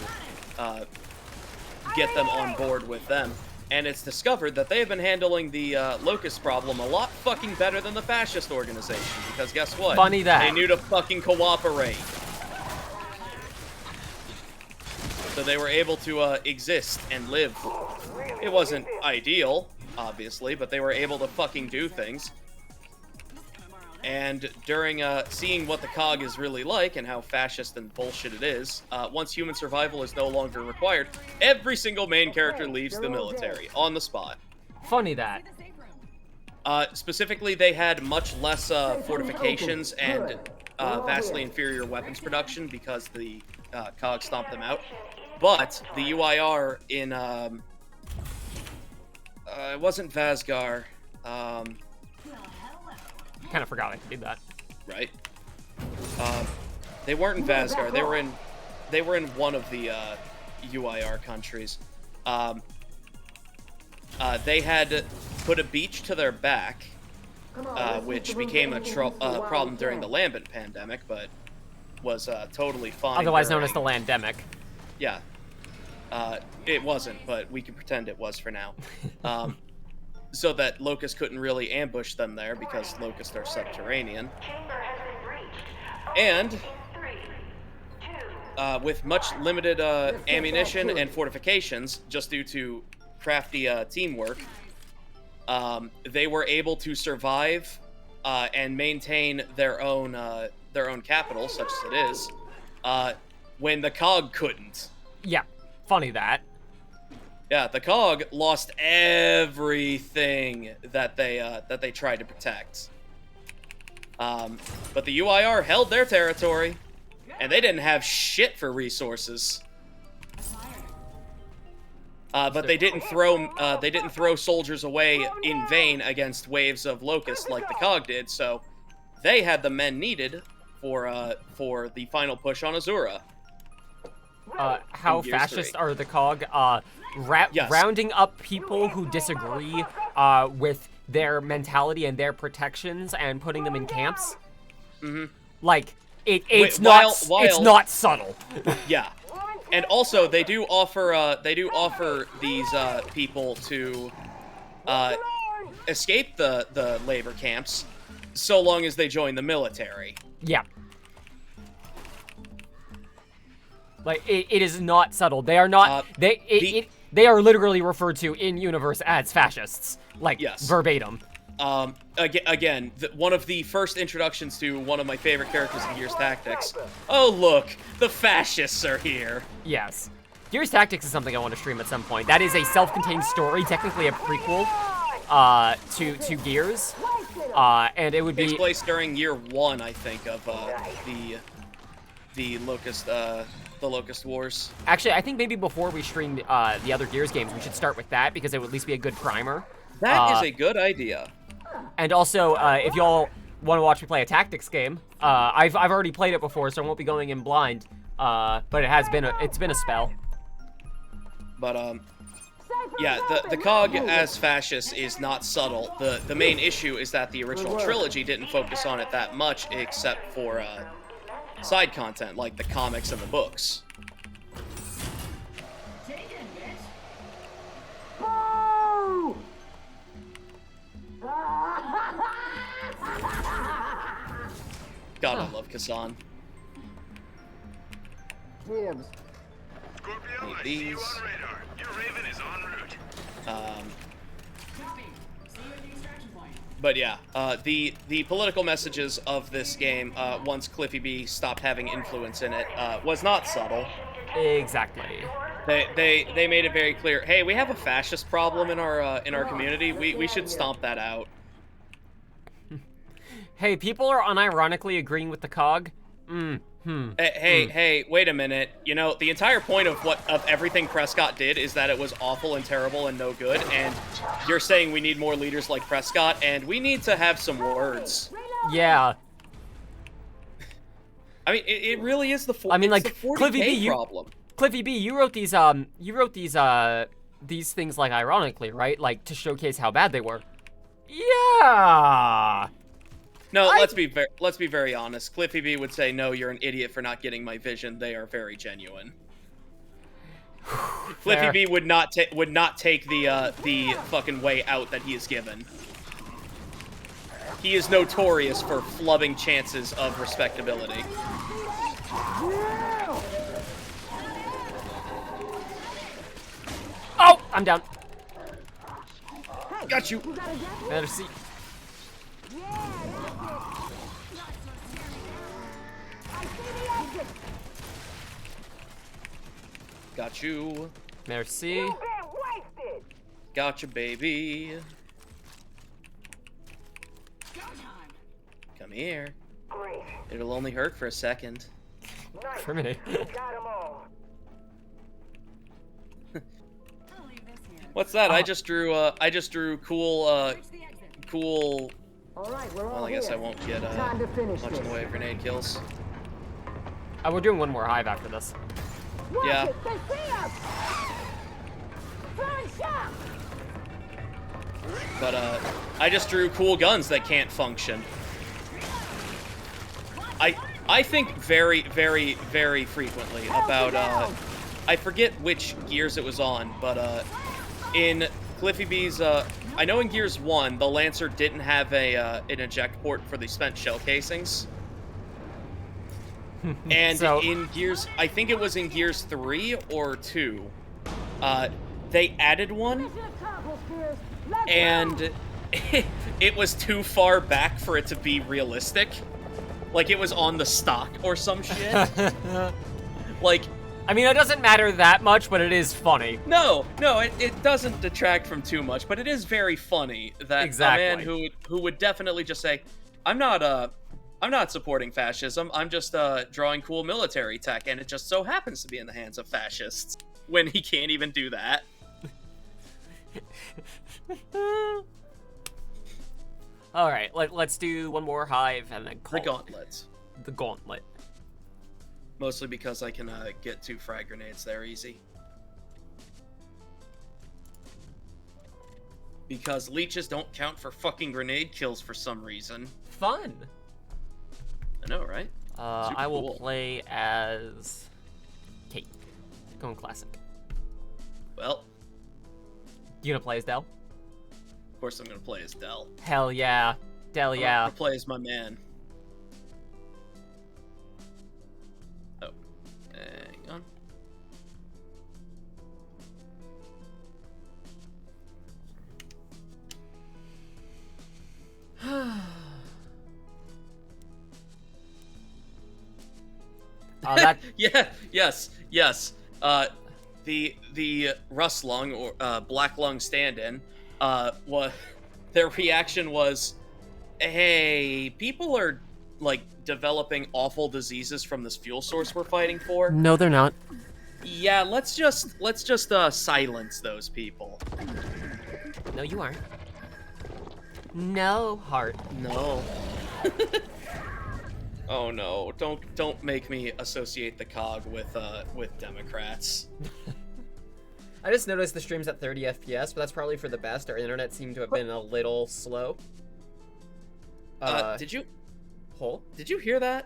S2: get them on board with them. And it's discovered that they have been handling the Locust problem a lot fucking better than the fascist organization, because guess what?
S1: Funny that.
S2: They knew to fucking cooperate. So they were able to exist and live. It wasn't ideal, obviously, but they were able to fucking do things. And during seeing what the COG is really like and how fascist and bullshit it is, once human survival is no longer required, every single main character leaves the military on the spot.
S1: Funny that.
S2: Specifically, they had much less fortifications and vastly inferior weapons production because the COG stomped them out. But the UIR in it wasn't Vasgar.
S1: Kind of forgot I could do that.
S2: Right. They weren't in Vasgar. They were in one of the UIR countries. They had put a beach to their back, which became a problem during the Lambent pandemic, but was totally fine.
S1: Otherwise known as the Landemic.
S2: Yeah. It wasn't, but we can pretend it was for now. So that Locust couldn't really ambush them there because Locusts are subterranean. And with much limited ammunition and fortifications, just due to crafty teamwork, they were able to survive and maintain their own capital, such as it is, when the COG couldn't.
S1: Yeah, funny that.
S2: Yeah, the COG lost everything that they tried to protect. But the UIR held their territory, and they didn't have shit for resources. But they didn't throw soldiers away in vain against waves of locusts like the COG did. So they had the men needed for the final push on Azura.
S1: How
S2: Gears
S1: fascist
S2: 3.
S1: are the COG?
S2: Yes.
S1: Rounding up people who disagree with their mentality and their protections and putting them in camps.
S2: Mm-hmm.
S1: Like it's
S2: while-
S1: not subtle.
S2: Yeah, and also they do offer these people to escape the labor camps, so long as they join the military.
S1: Yeah. Like it is not subtle. They are not. They are literally referred to in universe as fascists. Like
S2: Yes.
S1: verbatim.
S2: Again, one of the first introductions to one of my favorite characters in Gears Tactics. Oh look, the fascists are here.
S1: Yes. Gears Tactics is something I want to stream at some point. That is a self-contained story, technically a prequel to Gears. And it would be...
S2: Takes place during year 1, I think, of the Locust Wars.
S1: Actually, I think maybe before we stream the other Gears games, we should start with that, because it would at least be a good primer.
S2: That is a good idea.
S1: And also, if y'all want to watch me play a tactics game, I've already played it before, so I won't be going in blind. But it's been a spell.
S2: But yeah, the COG as fascist is not subtle. The main issue is that the original trilogy didn't focus on it that much, except for side content like the comics and the books. God, I love Kazan.
S3: Scorpio,
S2: Need
S3: I see you
S2: these.
S3: on radar. Your Raven is en route.
S2: But yeah, the political messages of this game, once Cliffy B stopped having influence in it, was not subtle.
S1: Exactly.
S2: They made it very clear. Hey, we have a fascist problem in our community. We should stomp that out.
S1: Hey, people are unironically agreeing with the COG.
S2: Hey, wait a minute. You know, the entire point of everything Prescott did is that it was awful and terrible and no good, and you're saying we need more leaders like Prescott, and we need to have some words.
S1: Yeah.
S2: I mean, it really is the
S1: Cliffy B,
S2: problem.
S1: Cliffy B, you wrote these things, like, ironically, right? Like, to showcase how bad they were. Yeah.
S2: No, let's be very honest. Cliffy B would say, "No, you're an idiot for not getting my vision." They are very genuine. Cliffy B would not take the fucking way out that he is given. He is notorious for flubbing chances of respectability.
S1: Oh, I'm down.
S2: Got you.
S1: Better see.
S2: Got you.
S1: Merci.
S2: Gotcha, baby. Come here. It'll only hurt for a second.
S1: Criminate.
S2: What's that? I just drew cool cool. Well, I guess I won't get much in the way of grenade kills.
S1: We're doing one more hive after this.
S2: Yeah. But I just drew cool guns that can't function. I think very, very, very frequently about I forget which Gears it was on, but in Cliffy B's I know in Gears 1 the Lancer didn't have an eject port for the spent shell casings. And in Gears, I think it was in Gears 3 or 2, they added one, and it was too far back for it to be realistic. Like, it was on the stock or some shit. Like,
S1: I mean, it doesn't matter that much, but it is funny.
S2: No, it doesn't detract from too much, but it is very funny that a man who would definitely just say, I'm not supporting fascism, I'm just drawing cool military tech, and it just so happens to be in the hands of fascists, when he can't even do that.
S1: Alright, let's do one more hive and then call
S2: The gauntlets.
S1: The gauntlet.
S2: Mostly because I can get 2 frag grenades there easy. Because leeches don't count for fucking grenade kills for some reason.
S1: Fun.
S2: I know, right?
S1: I will
S2: cool.
S1: play as Kate. Going classic.
S2: Well,
S1: You gonna play as Del?
S2: of course I'm gonna play as Del.
S1: Hell yeah. Del,
S2: I'm
S1: yeah.
S2: gonna play as my man. Oh, hang on.
S1: That
S2: Yeah, yes. the Rust Lung or Black Lung stand-in, was their reaction was, "Hey, people are like developing awful diseases from this fuel source we're fighting for.
S1: No, they're not.
S2: Yeah, let's just silence those people."
S1: No, you aren't. No, heart.
S2: No. Oh no! Don't make me associate the COG with Democrats.
S1: I just noticed the stream's at 30 FPS, but that's probably for the best. Our internet seemed to have been a little slow.
S2: Did you
S1: Hole?
S2: hear that?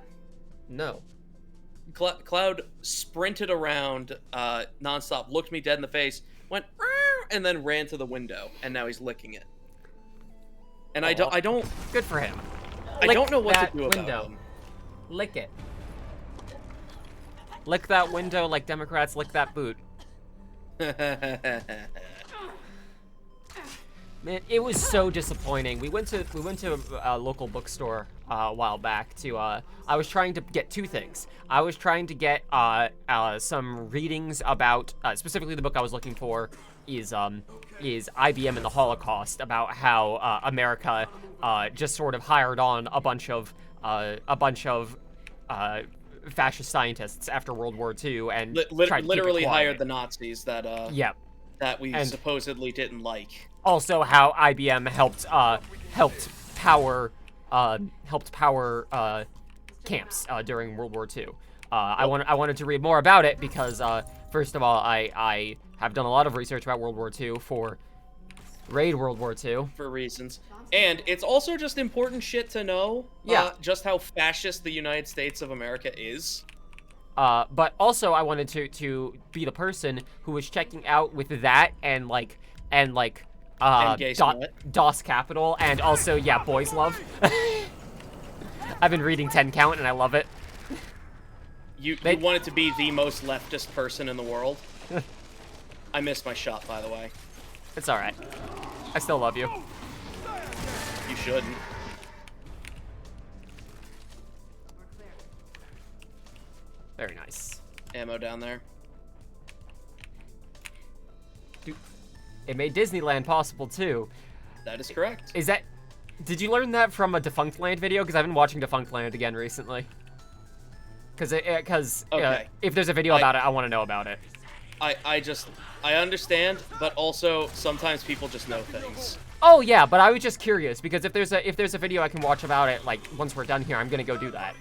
S1: No.
S2: Cloud sprinted around nonstop, looked me dead in the face, went "Arr!" and then ran to the window, and now he's licking it. And I don't
S1: Good for him.
S2: I
S1: Lick
S2: don't know what
S1: that
S2: to do about
S1: window.
S2: him.
S1: Lick it. Lick that window like Democrats lick that boot. Man, it was so disappointing. We went to a local bookstore a while back to I was trying to get two things. I was trying to get some readings about specifically the book I was looking for is IBM and the Holocaust, about how America just sort of hired on a bunch of fascist scientists after World War II and tried to keep it
S2: literally
S1: quiet.
S2: hired the Nazis that
S1: Yep.
S2: that we
S1: And-
S2: supposedly didn't like.
S1: Also, how IBM helped power camps during World War II. I wanted to read more about it because first of all, I have done a lot of research about World War II for Raid World War II.
S2: For reasons. And it's also just important shit to know.
S1: Yeah.
S2: Just how fascist the United States of America is.
S1: But also I wanted to be the person who was checking out with that and
S2: Gay Smollett.
S1: DOS Capital, and also, yeah, Boys Love. I've been reading 10 Count, and I love it.
S2: You
S1: They-
S2: wanted to be the most leftist person in the world. I missed my shot, by the way.
S1: It's alright. I still love you.
S2: You shouldn't.
S1: Very nice.
S2: Ammo down there.
S1: Dude, it made Disneyland possible, too.
S2: That is correct.
S1: Is that... Did you learn that from a Defunct Land video? Because I've been watching Defunct Land again recently. Because
S2: Okay.
S1: if there's a video about it, I want to know about it.
S2: I understand, but also sometimes people just know things.
S1: Oh yeah, but I was just curious because if there's a video I can watch about it, like once we're done here, I'm gonna go do that.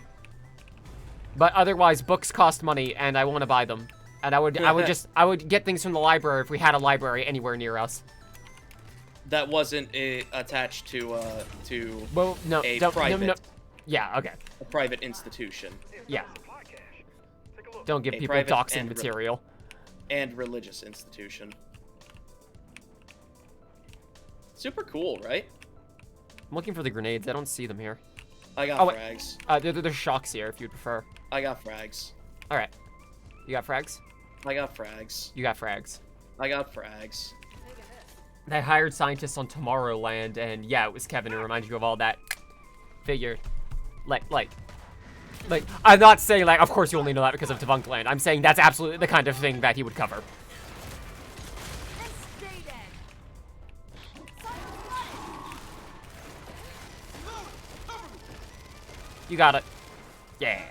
S1: But otherwise, books cost money, and I want to buy them. And I would get things from the library if we had a library anywhere near us.
S2: That wasn't attached to
S1: Well, no,
S2: a
S1: don't,
S2: private
S1: no. Yeah, okay,
S2: a private institution
S1: yeah. Don't give
S2: A
S1: people
S2: private
S1: doxing
S2: and
S1: material.
S2: and religious institution. Super cool, right?
S1: I'm looking for the grenades. I don't see them here.
S2: I got
S1: Oh, wait.
S2: frags.
S1: There's shocks here if you'd prefer.
S2: I got frags.
S1: All right. You got frags?
S2: I got frags.
S1: You got frags.
S2: I got frags.
S1: I hired scientists on Tomorrowland, and yeah, it was Kevin who reminded you of all that. Figured. Like, I'm not saying, like, of course you only know that because of Defunct Land. I'm saying that's absolutely the kind of thing that he would cover. You got it. Yeah.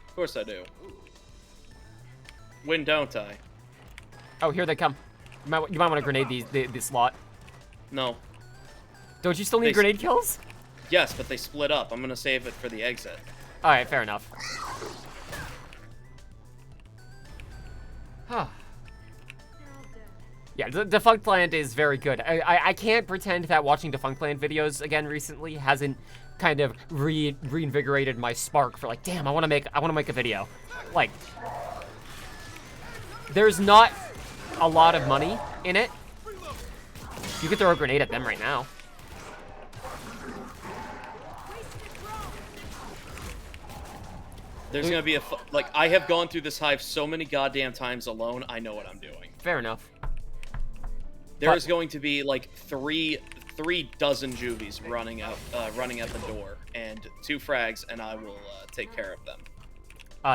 S2: Of course I do. When don't I?
S1: Oh, here they come. You might want to grenade this lot.
S2: No.
S1: Don't you still need
S2: They-
S1: grenade kills?
S2: Yes, but they split up. I'm gonna save it for the exit.
S1: All right, fair enough. Huh. Yeah, Defunct Land is very good. I can't pretend that watching Defunct Land videos again recently hasn't kind of reinvigorated my spark for like, damn, I want to make a video. Like, there's not a lot of money in it. You could throw a grenade at them right now.
S2: There's gonna be like, I have gone through this hive so many goddamn times alone, I know what I'm doing.
S1: Fair enough.
S2: There's going to be like three dozen juvies running out the door, and 2 frags, and I will take care of them.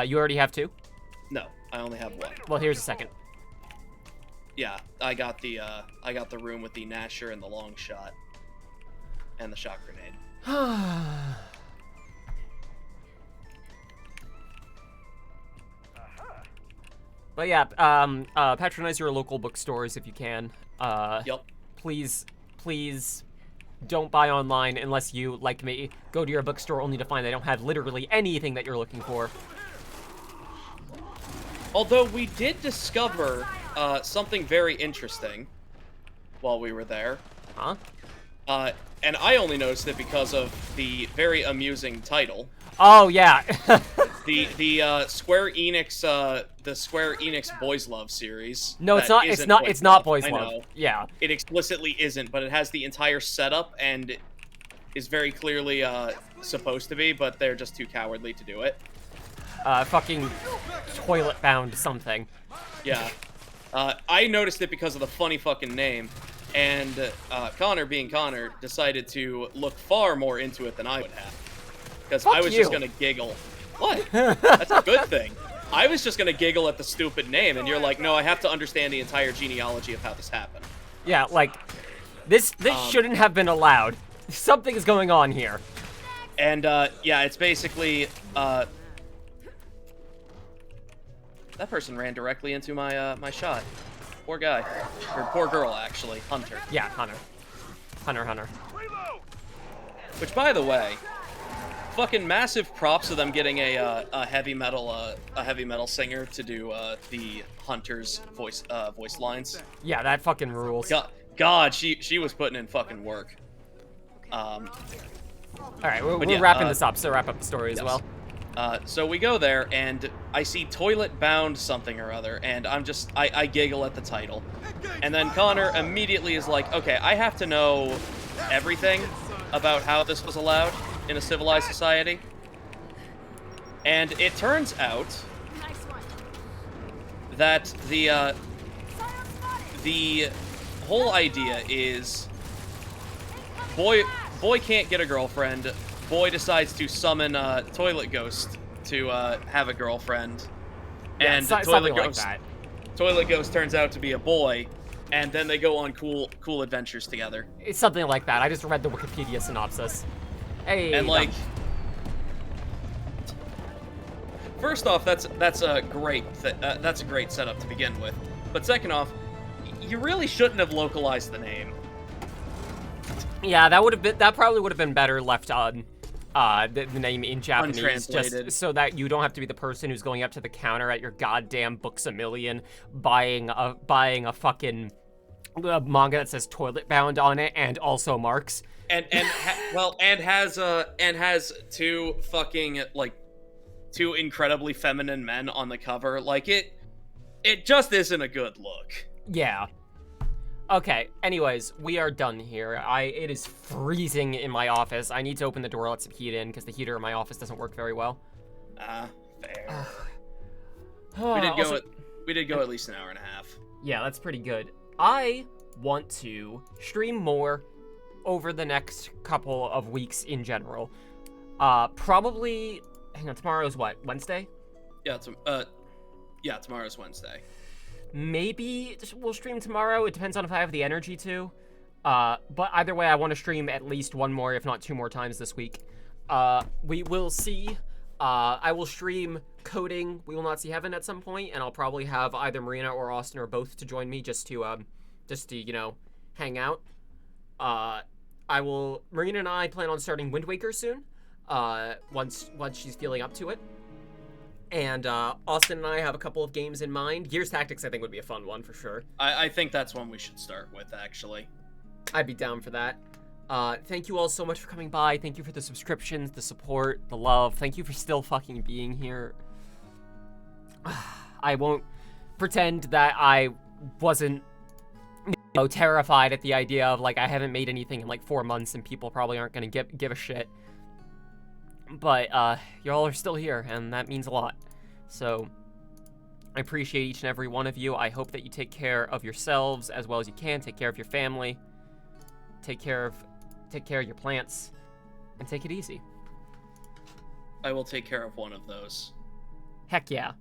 S1: You already have 2?
S2: No, I only have 1.
S1: Well, here's a second.
S2: Yeah, I got the room with the Nasher and the long shot, and the shot grenade.
S1: But yeah, patronize your local bookstores if you can.
S2: Yep.
S1: Please don't buy online unless you, like me, go to your bookstore only to find they don't have literally anything that you're looking for.
S2: Although we did discover something very interesting while we were there.
S1: Huh?
S2: And I only noticed it because of the very amusing title.
S1: Oh yeah.
S2: The Square Enix Boys Love series.
S1: No, it's
S2: that
S1: not.
S2: isn't
S1: It's not Boys
S2: I
S1: Love.
S2: know.
S1: Yeah.
S2: It explicitly isn't, but it has the entire setup and is very clearly supposed to be, but they're just too cowardly to do it.
S1: Fucking toilet-bound something.
S2: Yeah. I noticed it because of the funny fucking name, and Connor, being Connor, decided to look far more into it than I would have. Because I was just gonna giggle. What? That's a good thing. I was just gonna giggle at the stupid name, and you're like, no, I have to understand the entire genealogy of how this happened.
S1: Yeah, like, this shouldn't have been allowed. Something is going on here.
S2: And, yeah, it's basically, that person ran directly into my shot. Poor guy. Or poor girl, actually. Hunter.
S1: Yeah, Hunter. Hunter.
S3: Reload!
S2: Which, by the way, fucking massive props to them getting a heavy metal singer to do the Hunter's voice lines.
S1: Yeah, that fucking rules.
S2: God, she was putting in fucking work.
S1: All right, we're
S2: yeah,
S1: wrapping this up, so wrap up the story as
S2: yes.
S1: well.
S2: So we go there, and I see toilet-bound something or other, and I giggle at the title. And then Connor immediately is like, okay, I have to know everything about how this was allowed in a civilized society. And it turns out
S4: Nice one.
S2: that the whole idea is boy can't get a girlfriend. Boy decides to summon a toilet ghost to have a girlfriend,
S1: Yeah,
S2: and the
S1: something like that.
S2: toilet ghost turns out to be a boy, and then they go on cool adventures together.
S1: It's something like that. I just read the Wikipedia synopsis. Hey.
S2: And like, first off, that's a great setup to begin with. But second off, you really shouldn't have localized the name.
S1: Yeah, that probably would have been better left on the name in Japanese,
S2: Untranslated.
S1: just so that you don't have to be the person who's going up to the counter at your goddamn Books A Million buying a fucking manga that says Toilet Bound on it and also marks.
S2: And has two fucking two incredibly feminine men on the cover. Like it just isn't a good look.
S1: Yeah. Okay, anyways, we are done here. It is freezing in my office. I need to open the door, let some heat in, because the heater in my office doesn't work very well.
S2: Fair.
S1: Also-
S2: We did go at least an hour and a half.
S1: Yeah, that's pretty good. I want to stream more over the next couple of weeks in general. Probably, hang on, tomorrow's what, Wednesday?
S2: Yeah, tomorrow's Wednesday.
S1: Maybe we'll stream tomorrow. It depends on if I have the energy to. But either way, I want to stream at least one more, if not two more times this week. We will see. I will stream coding We Will Not See Heaven at some point, and I'll probably have either Marina or Austin or both to join me just to you know, hang out. Marina and I plan on starting Wind Waker soon. Once she's feeling up to it. And Austin and I have a couple of games in mind. Gears Tactics, I think, would be a fun one for sure.
S2: I think that's one we should start with, actually.
S1: I'd be down for that. Thank you all so much for coming by. Thank you for the subscriptions, the support, the love. Thank you for still fucking being here. I won't pretend that I wasn't terrified at the idea of, like, I haven't made anything in, like, 4 months and people probably aren't going to give a shit. But, y'all are still here, and that means a lot. So, I appreciate each and every one of you. I hope that you take care of yourselves as well as you can. Take care of your family. Take care of your plants. And take it easy.
S2: I will take care of one of those.
S1: Heck yeah.